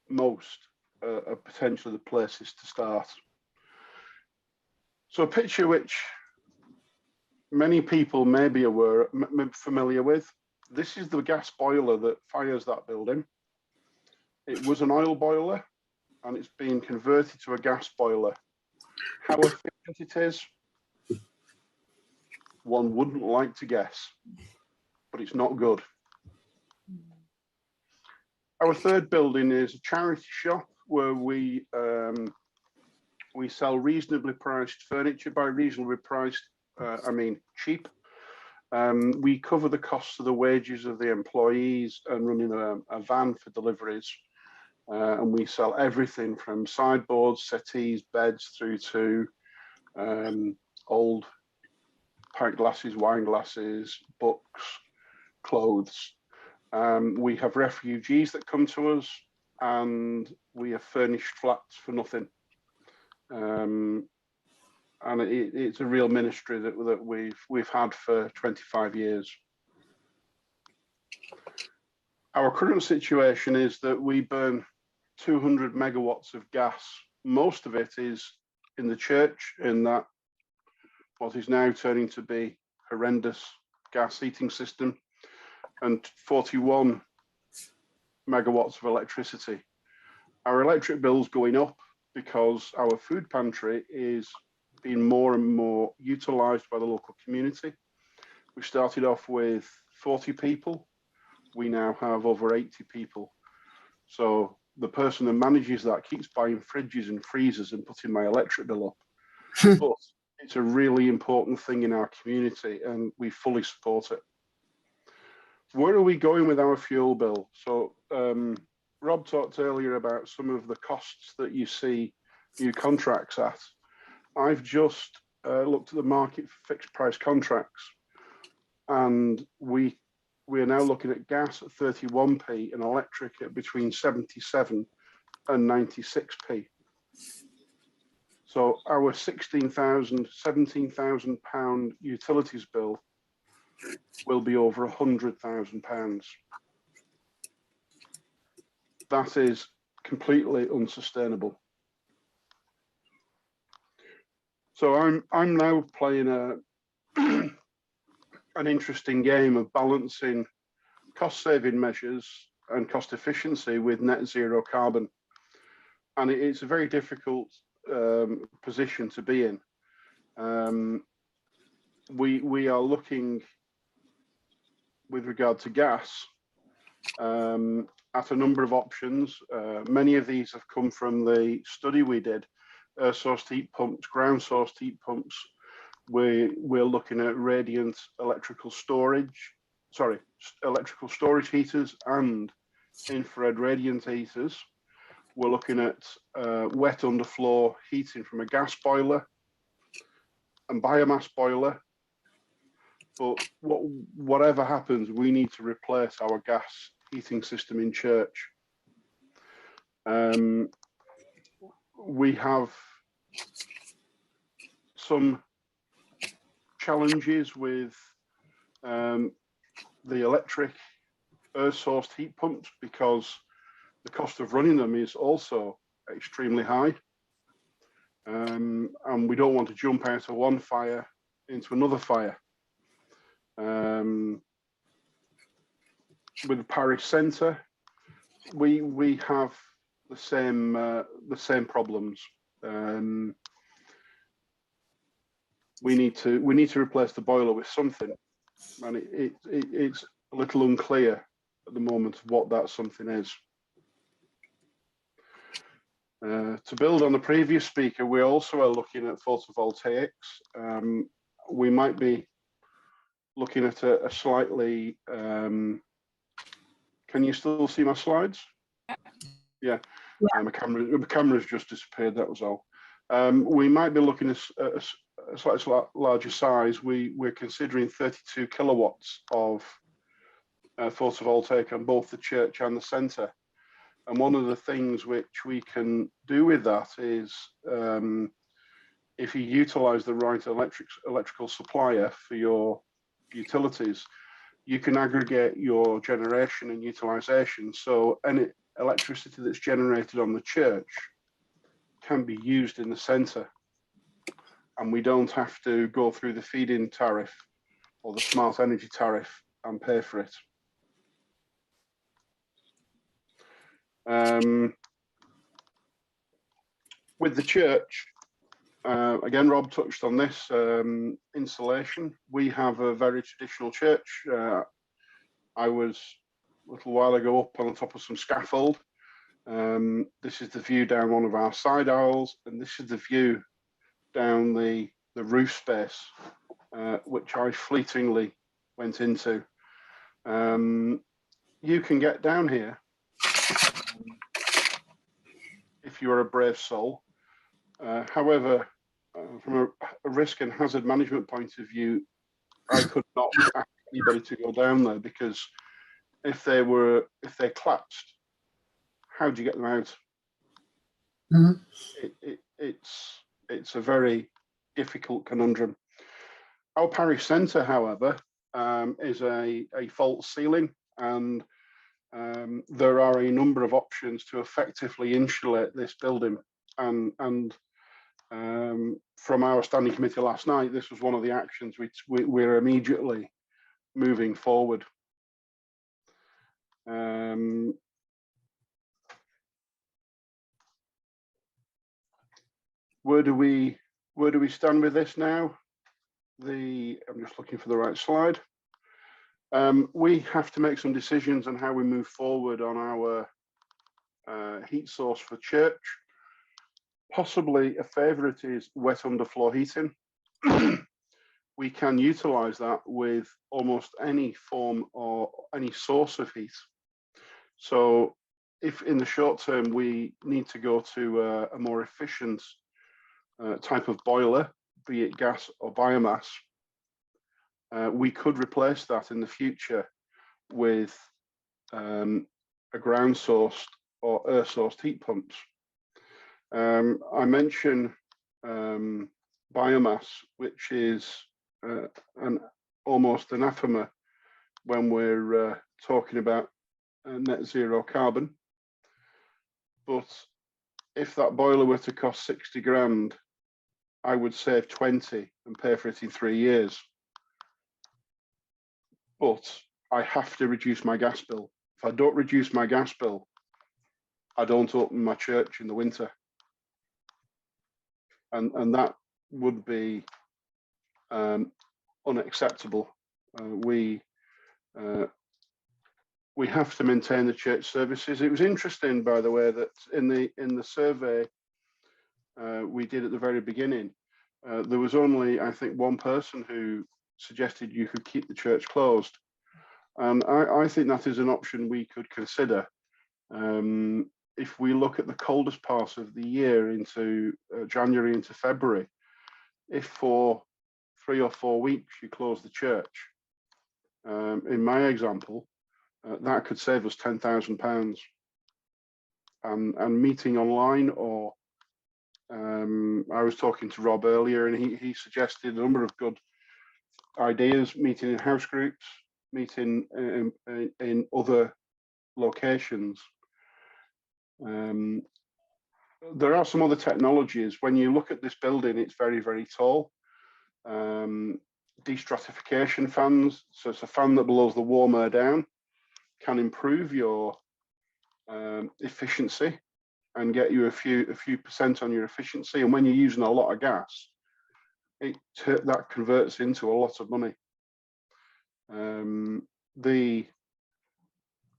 most are potentially the places to start. So a picture which many people may be familiar with. This is the gas boiler that fires that building. It was an oil boiler and it's been converted to a gas boiler. How efficient it is, one wouldn't like to guess, but it's not good. Our third building is a charity shop where we sell reasonably priced furniture. By reasonably priced, I mean cheap. We cover the costs of the wages of the employees and running a van for deliveries. And we sell everything from sideboards, settees, beds, through to old pint glasses, wine glasses, books, clothes. We have refugees that come to us, and we have furnished flats for nothing. And it's a real ministry that we've had for 25 years. Our current situation is that we burn 200 megawatts of gas. Most of it is in the church, in that what is now turning to be horrendous gas heating system, and 41 megawatts of electricity. Our electric bill's going up because our food pantry is being more and more utilised by the local community. We started off with 40 people. We now have over 80 people. So the person that manages that keeps buying fridges and freezers and putting my electric bill up. But it's a really important thing in our community and we fully support it. Where are we going with our fuel bill? So Rob talked earlier about some of the costs that you see new contracts at. I've just looked at the market for fixed price contracts, and we are now looking at gas at 31p and electric at between 77 and 96p. So our £17,000 utilities bill will be over £100,000. That is completely unsustainable. So I'm now playing an interesting game of balancing cost saving measures and cost efficiency with net zero carbon, and it's a very difficult position to be in. We are looking, with regard to gas, at a number of options. Many of these have come from the study we did. Air source heat pumps, ground source heat pumps. We're looking at radiant electrical storage heaters and infrared radiant heaters. We're looking at wet underfloor heating from a gas boiler and biomass boiler. But whatever happens, we need to replace our gas heating system in church. We have some challenges with the electric air source heat pumps because the cost of running them is also extremely high. And we don't want to jump out of one fire into another fire. With the parish centre, we have the same problems. We need to replace the boiler with something, and it's a little unclear at the moment what that something is. To build on the previous speaker, we also are looking at photovoltaics. We might be looking at a slightly, can you still see my slides? Yeah. My camera's just disappeared, that was all. We might be looking at a slightly larger size. We're considering 32 kilowatts of photovoltaic on both the church and the centre. And one of the things which we can do with that is if you utilise the right electrical supplier for your utilities, you can aggregate your generation and utilization. So any electricity that's generated on the church can be used in the centre, and we don't have to go through the feed-in tariff or the smart energy tariff and pay for it. With the church, again, Rob touched on this, insulation. We have a very traditional church. I was a little while ago up on the top of some scaffold. This is the view down one of our side aisles, and this is the view down the roof space, which I fleetingly went into. You can get down here if you are a brave soul. However, from a risk and hazard management point of view, I could not ask anybody to go down there, because if they collapsed, how do you get them out? It's a very difficult conundrum. Our parish centre, however, is a false ceiling, and there are a number of options to effectively insulate this building. And from our standing committee last night, this was one of the actions we're immediately moving forward. Where do we stand with this now? I'm just looking for the right slide. We have to make some decisions on how we move forward on our heat source for church. Possibly a favourite is wet underfloor heating. We can utilise that with almost any form or any source of heat. So if in the short term we need to go to a more efficient type of boiler, be it gas or biomass, we could replace that in the future with a ground sourced or air sourced heat pumps. I mention biomass, which is almost anathema when we're talking about net zero carbon. But if that boiler were to cost 60 grand, I would save 20 and pay for it in 3 years. But I have to reduce my gas bill. If I don't reduce my gas bill, I don't open my church in the winter. And that would be unacceptable. We have to maintain the church services. It was interesting, by the way, that in the survey we did at the very beginning, there was only, I think, one person who suggested you could keep the church closed. And I think that is an option we could consider. If we look at the coldest part of the year into January into February, if for 3 or 4 weeks you close the church, in my example, that could save us £10,000. And meeting online, or I was talking to Rob earlier, and he suggested a number of good ideas: meeting in house groups, meeting in other locations. There are some other technologies. When you look at this building, it's very, very tall. Destratification fans, so it's a fan that blows the warm air down, can improve your efficiency and get you a few percent on your efficiency. And when you're using a lot of gas, that converts into a lot of money.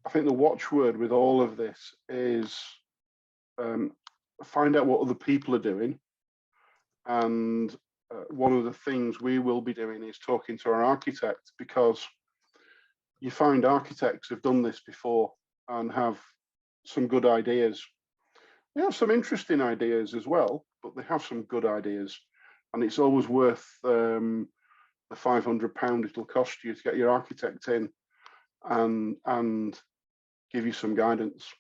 I think the watchword with all of this is find out what other people are doing. And one of the things we will be doing is talking to our architect, because you find architects have done this before and have some good ideas. They have some interesting ideas as well, but they have some good ideas. And it's always worth the £500 it'll cost you to get your architect in and give you some guidance.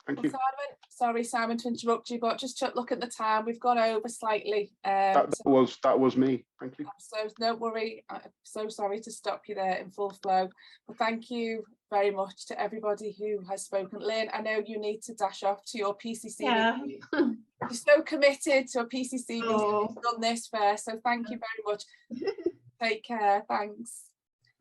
Thank Well, you. Simon, sorry, Simon, to interrupt you, but just to look at the time, we've gone over slightly. That was me. Thank you. So don't worry, I'm so sorry to stop you there in full flow. But thank you very much to everybody who has spoken. Lynn, I know you need to dash off to your PCC meeting. You're so committed to a PCC meeting. You've done this first, so thank you very much. Take care. Thanks.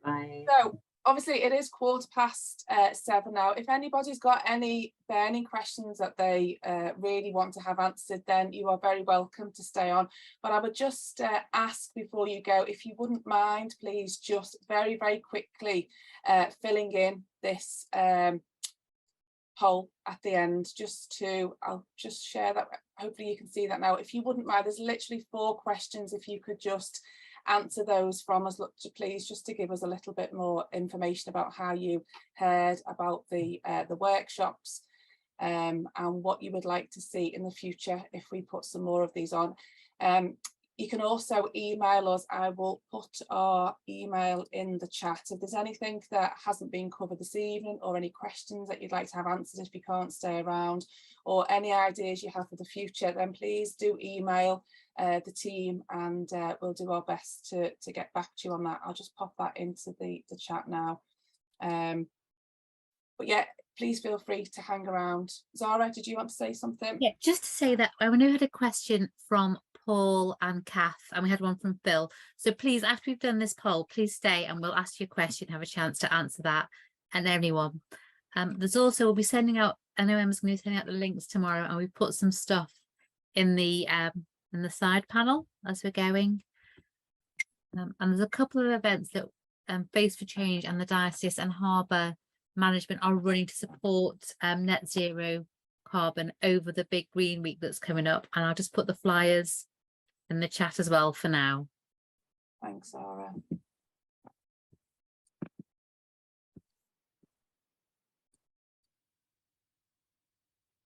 Bye. So obviously it is 7:15 now. If anybody's got any burning questions that they really want to have answered, then you are very welcome to stay on. But I would just ask before you go, if you wouldn't mind, please just very, very quickly filling in this poll at the end, I'll just share that. Hopefully you can see that now. If you wouldn't mind, there's literally 4 questions. If you could just answer those from us, look to please, just to give us a little bit more information about how you heard about the workshops, and what you would like to see in the future if we put some more of these on. You can also email us. I will put our email in the chat. If there's anything that hasn't been covered this evening, or any questions that you'd like to have answered if you can't stay around, or any ideas you have for the future, then please do email the team, and we'll do our best to get back to you on that. I'll just pop that into the chat now. But yeah, please feel free to hang around. Zara, did you want to say something? Yeah, just to say that I know we had a question from Paul and Kath, and we had one from Phil. So please, after we've done this poll, please stay and we'll ask you a question, have a chance to answer that, and anyone. There's also, we'll be sending out, I know Emma's going to be sending out the links tomorrow, and we put some stuff in the side panel as we're going. And there's a couple of events that Face for Change and the Diocese and Harbour Management are running to support net zero carbon over the big Green Week that's coming up, and I'll just put the flyers in the chat as well for now. Thanks, Zara.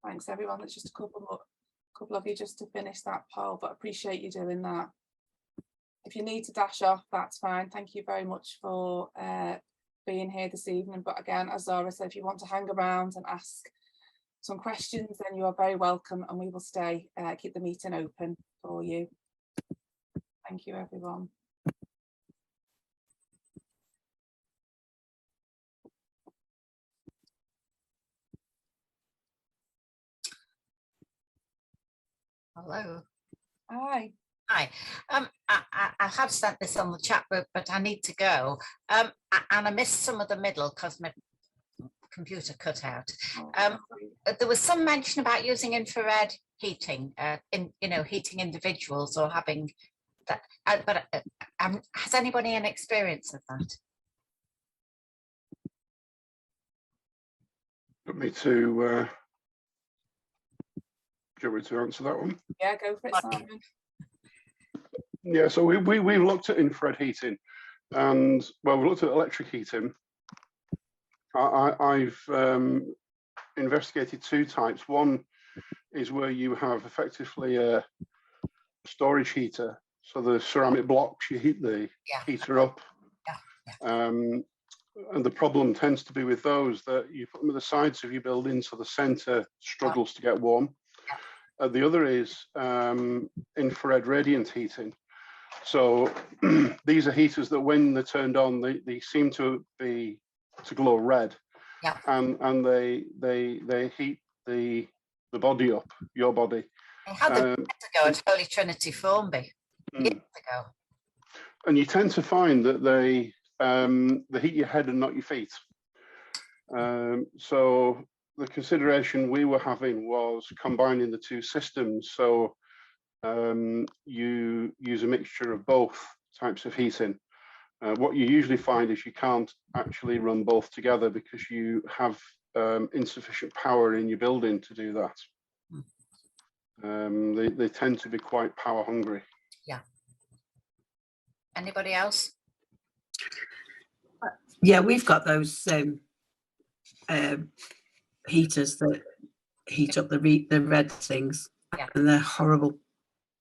Thanks everyone. That's just a couple of you just to finish that poll, but appreciate you doing that. If you need to dash off, that's fine. Thank you very much for being here this evening. But again, as Zara said, if you want to hang around and ask some questions, then you are very welcome, and we will stay, keep the meeting open for you. Thank you, everyone. Hello. Hi. Hi. I have sent this on the chat group, but I need to go. And I missed some of the middle because my computer cut out. There was some mention about using infrared heating, heating individuals or having that. But has anybody any experience of that? Want me to? Do you want me to answer that one? Yeah, go for it, Simon. Yeah, so we've looked at infrared heating, and well, we've looked at electric heating. I've investigated 2 types. One is where you have effectively a storage heater, so the ceramic blocks, you heat the heater up. And the problem tends to be with those that you put them at the sides of your building, so the centre struggles to get warm. The other is infrared radiant heating. So these are heaters that when they're turned on, they seem to glow red, and they heat the body up, your body. I had them years ago at Holy Trinity, Formby, years ago. And you tend to find that they heat your head and not your feet. So the consideration we were having was combining the 2 systems. So you use a mixture of both types of heating. What you usually find is you can't actually run both together because you have insufficient power in your building to do that. They tend to be quite power hungry. Yeah. Anybody else? Yeah, we've got those heaters that heat up the red things, and they're horrible.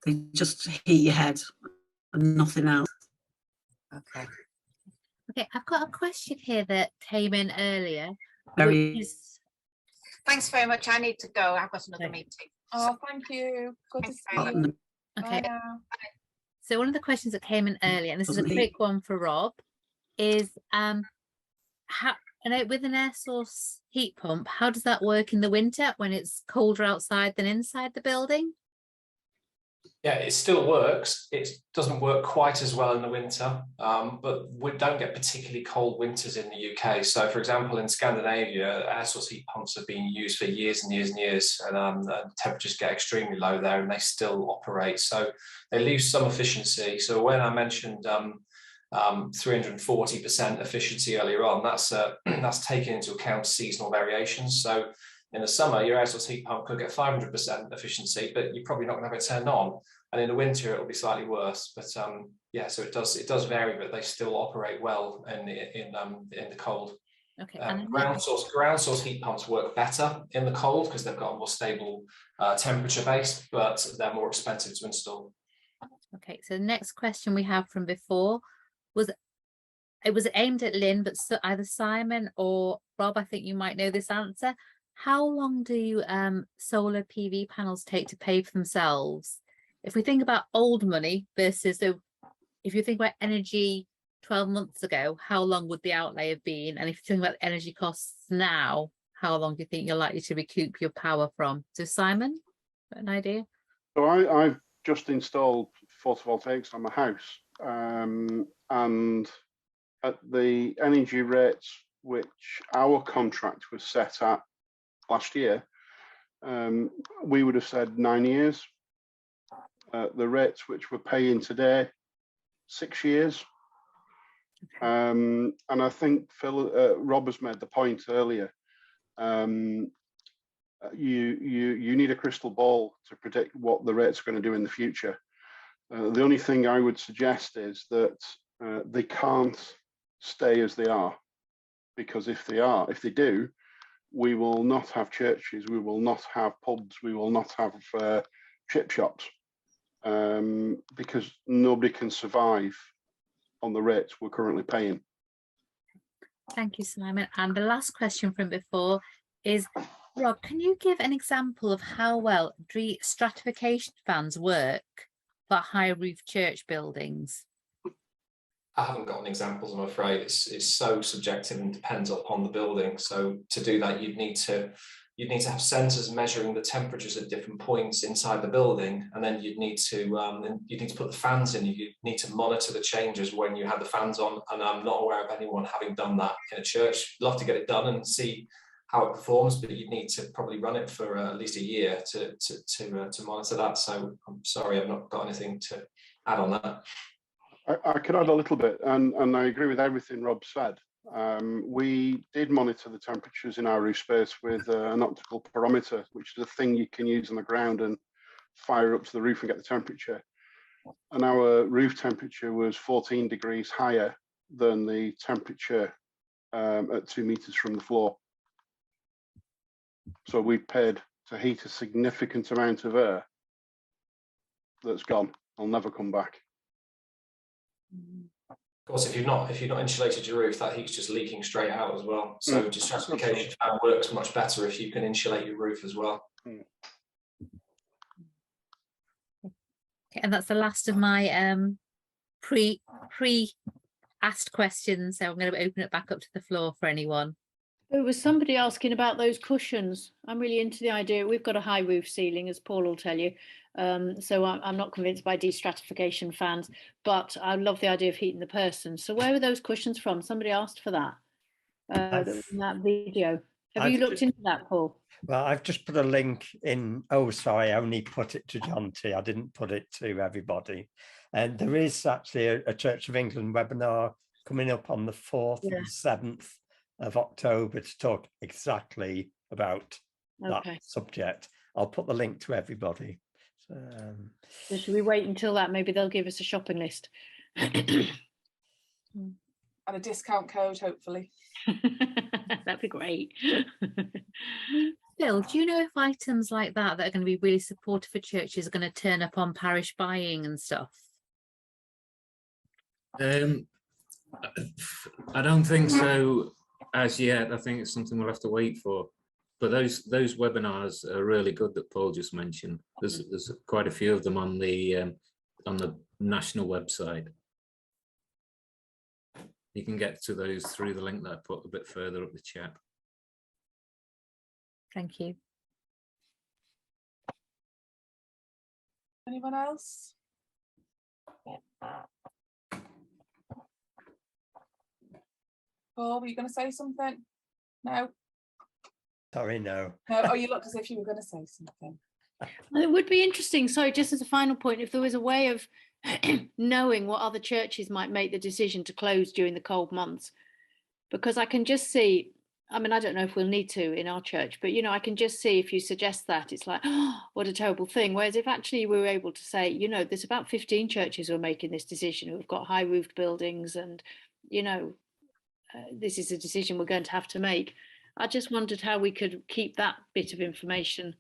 They just heat your head and nothing else. Okay. Okay, I've got a question here that came in earlier. Very. Thanks very much. I need to go. I've got another meeting. Oh, thank you. Good to see you. Okay. Bye now. So one of the questions that came in earlier, and this is a quick one for Rob, is how, you know, with an air source heat pump, how does that work in the winter when it's colder outside than inside the building? Yeah, it still works. It doesn't work quite as well in the winter, but we don't get particularly cold winters in the UK. So, for example, in Scandinavia, air source heat pumps have been used for years and years and years, and temperatures get extremely low there, and they still operate. So they lose some efficiency. So when I mentioned 340% efficiency earlier on, that's taking into account seasonal variations. So in the summer, your air source heat pump could get 500% efficiency, but you're probably not going to have it turned on. And in the winter, it'll be slightly worse. But yeah, so it does vary, but they still operate well in the cold. Okay. Ground source heat pumps work better in the cold because they've got a more stable temperature base, but they're more expensive to install. Okay, so the next question we have from before was, it was aimed at Lynn, but either Simon or Rob, I think you might know this answer. How long do solar PV panels take to pay for themselves? If we think about old money versus, so if you think about energy 12 months ago, how long would the outlay have been? And if you're talking about energy costs now, how long do you think you're likely to recoup your power from? So Simon, got an idea? So I've just installed photovoltaics on my house, and at the energy rates which our contract was set at last year, we would have said 9 years. The rates which we're paying today, 6 years. And I think Rob has made the point earlier. You need a crystal ball to predict what the rates are going to do in the future. The only thing I would suggest is that they can't stay as they are, because if they do, we will not have churches, we will not have pubs, we will not have chip shops, because nobody can survive on the rates we're currently paying. Thank you, Simon. And the last question from before is, Rob, can you give an example of how well stratification fans work for high roof church buildings? I haven't got an example, I'm afraid. It's so subjective and depends upon the building. So to do that, you'd need to have sensors measuring the temperatures at different points inside the building, and then you'd need to put the fans in. You need to monitor the changes when you have the fans on. And I'm not aware of anyone having done that in a church. Love to get it done and see how it performs, but you'd need to probably run it for at least a year to monitor that. So I'm sorry, I've not got anything to add on that. I could add a little bit, and I agree with everything Rob said. We did monitor the temperatures in our roof space with an optical barometer, which is a thing you can use on the ground and fire up to the roof and get the temperature. And our roof temperature was 14 degrees higher than the temperature at 2 meters from the floor. So we paid to heat a significant amount of air that's gone. I'll never come back. Of course, if you've not insulated your roof, that heat's just leaking straight out as well. So destratification fan works much better if you can insulate your roof as well. Okay, and that's the last of my pre-asked questions. So I'm going to open it back up to the floor for anyone. There was somebody asking about those cushions. I'm really into the idea. We've got a high roof ceiling, as Paul will tell you. So I'm not convinced by destratification fans, but I love the idea of heating the person. So where are those cushions from? Somebody asked for that. In that video. Have you looked into that, Paul? Well, I've just put a link in. Oh, sorry, I only put it to John T. I didn't put it to everybody. And there is actually a Church of England webinar coming up on the 4th and 7th of October to talk exactly about that subject. I'll put the link to everybody. So should we wait until that? Maybe they'll give us a shopping list. And a discount code, hopefully. That'd be great. Bill, do you know if items like that are going to be really supportive for churches are going to turn up on parish buying and stuff? I don't think so as yet. I think it's something we'll have to wait for. But those webinars are really good that Paul just mentioned. There's quite a few of them on the national website. You can get to those through the link that I put a bit further up the chat. Thank you. Anyone else? Paul, were you going to say something? No? Sorry, no. No, oh, you looked as if you were going to say something. Well, it would be interesting, sorry, just as a final point, if there was a way of knowing what other churches might make the decision to close during the cold months. Because I can just see, I mean, I don't know if we'll need to in our church, but, you know, I can just see if you suggest that, it's like, oh, what a terrible thing. Whereas if actually we were able to say, you know, there's about 15 churches who are making this decision, who've got high roofed buildings and, you know, this is a decision we're going to have to make. I just wondered how we could keep that bit of information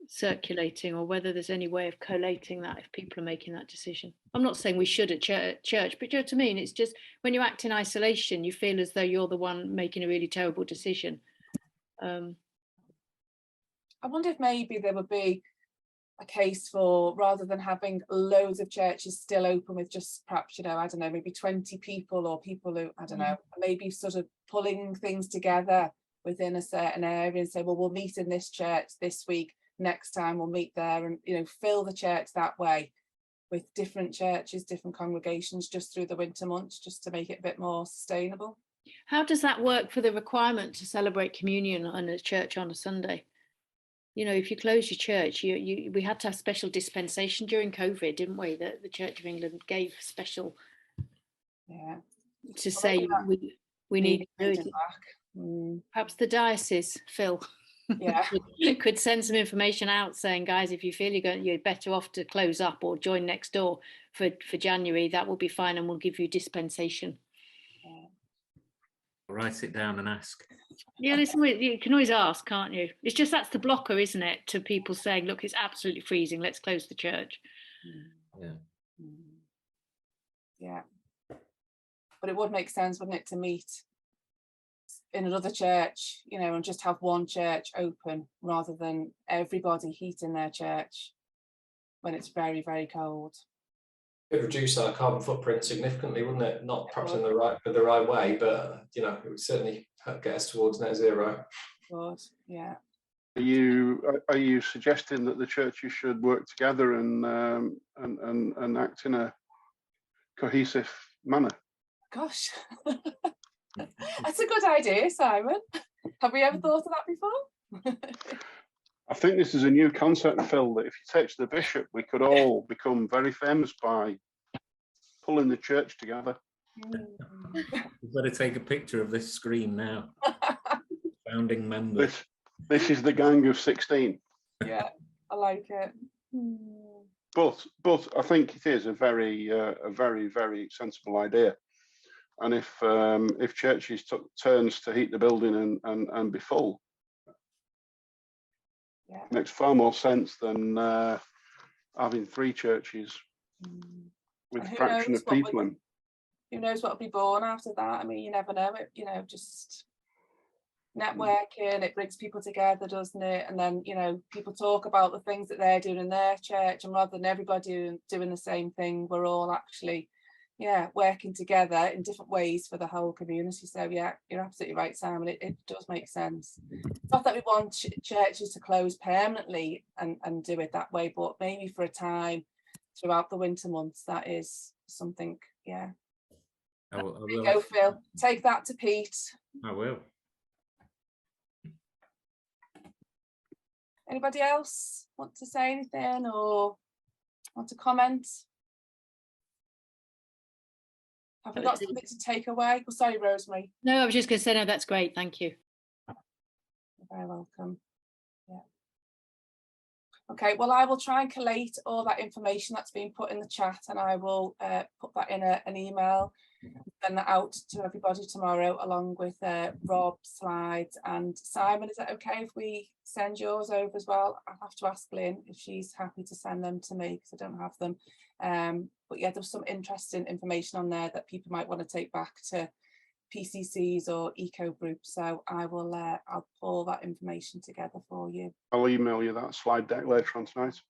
circulating, or whether there's any way of collating that if people are making that decision. I'm not saying we should at church, but you know what I mean? It's just when you act in isolation, you feel as though you're the one making a really terrible decision. I wonder if maybe there would be a case for, rather than having loads of churches still open with just perhaps, you know, I don't know, maybe 20 people or people who, I don't know, maybe sort of pulling things together within a certain area and say, well, we'll meet in this church this week, next time we'll meet there, and, you know, fill the church that way with different churches, different congregations just through the winter months, just to make it a bit more sustainable. How does that work for the requirement to celebrate communion in a church on a Sunday? You know, if you close your church, we had to have special dispensation during COVID, didn't we? That the Church of England gave special, to say we need to do it. Perhaps the diocese, Phil, could send some information out saying, guys, if you feel you're better off to close up or join next door for January, that will be fine, and we'll give you dispensation. Write it down and ask. Yeah, listen, you can always ask, can't you? It's just that's the blocker, isn't it, to people saying, look, it's absolutely freezing, let's close the church. Yeah. But it would make sense, wouldn't it, to meet in another church, you know, and just have one church open rather than everybody heating their church when it's very, very cold. It would reduce our carbon footprint significantly, wouldn't it? Not perhaps in the right way, but you know, it would certainly get us towards net zero. Of course, yeah. Are you suggesting that the churches should work together and act in a cohesive manner? Gosh, that's a good idea, Simon. Have we ever thought of that before? I think this is a new concept, Phil, that if you take to the bishop, we could all become very famous by pulling the church together. You've got to take a picture of this screen now. Founding members. This is the gang of 16. Yeah, I like it. But I think it is a very, very sensible idea. And if churches took turns to heat the building and be full, makes far more sense than having 3 churches with a fraction of people in. Who knows what will be born after that? I mean, you never know. It, you know, just networking, it brings people together, doesn't it? And then, you know, people talk about the things that they're doing in their church, and rather than everybody doing the same thing, we're all actually, working together in different ways for the whole community. So yeah, you're absolutely right, Simon. It does make sense. Not that we want churches to close permanently and do it that way, but maybe for a time throughout the winter months, that is something. Yeah. I will. There you go, Phil. Take that to Pete. I will. Anybody else want to say anything or want to comment? Have we got something to take away? Oh, sorry, Rosemary. No, I was just going to say, no, that's great. Thank you. You're very welcome. Yeah. Okay, well, I will try and collate all that information that's been put in the chat, and I will put that in an email, send that out to everybody tomorrow, along with Rob's slides. And Simon, is that okay if we send yours over as well? I'll have to ask Lynn if she's happy to send them to me, because I don't have them. But yeah, there's some interesting information on there that people might want to take back to PCCs or eco groups. So I will I'll pull that information together for you. I'll email you that slide deck later on tonight.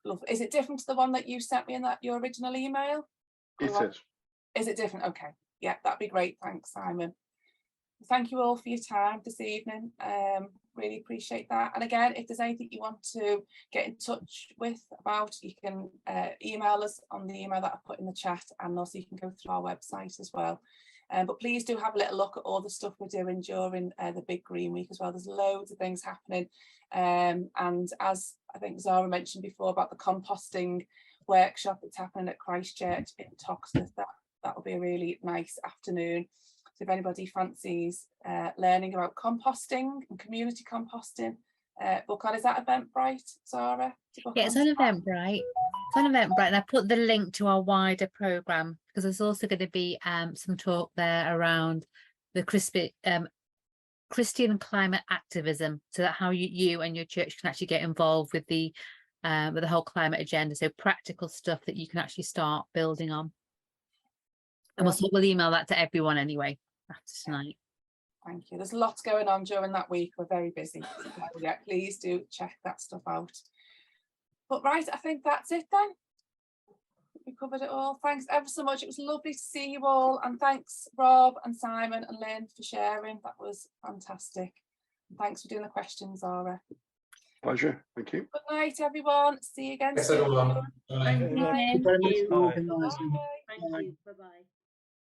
Love. Is it different to the one that you sent me in your original email? It is. Is it different? Okay. Yeah, that'd be great. Thanks, Simon. Thank you all for your time this evening. Really appreciate that. And again, if there's anything you want to get in touch with about, you can email us on the email that I put in the chat, and also you can go through our website as well. But please do have a little look at all the stuff we're doing during the Big Green Week as well. There's loads of things happening. And as I think Zara mentioned before about the composting workshop that's happening at Christchurch in Toxteth, that will be a really nice afternoon. So if anybody fancies learning about composting and community composting, book on. Is that Eventbrite, Zara? Yeah, it's on Eventbrite. It's on Eventbrite, and I put the link to our wider programme because there's also going to be some talk there around the Christian climate activism, so that how you and your church can actually get involved with the whole climate agenda. So practical stuff that you can actually start building on. And we'll email that to everyone anyway after tonight. Thank you. There's lots going on during that week. We're very busy. So yeah, please do check that stuff out. But right, I think that's it then. We covered it all. Thanks ever so much. It was lovely to see you all. And thanks Rob and Simon and Lynn for sharing. That was fantastic. And thanks for doing the questions, Zara. Pleasure. Thank you. Good night, everyone. See you again Thanks, soon. everyone. Bye. Bye. Bye. Thank you very much for Bye. organising. Bye. Bye. Bye-bye.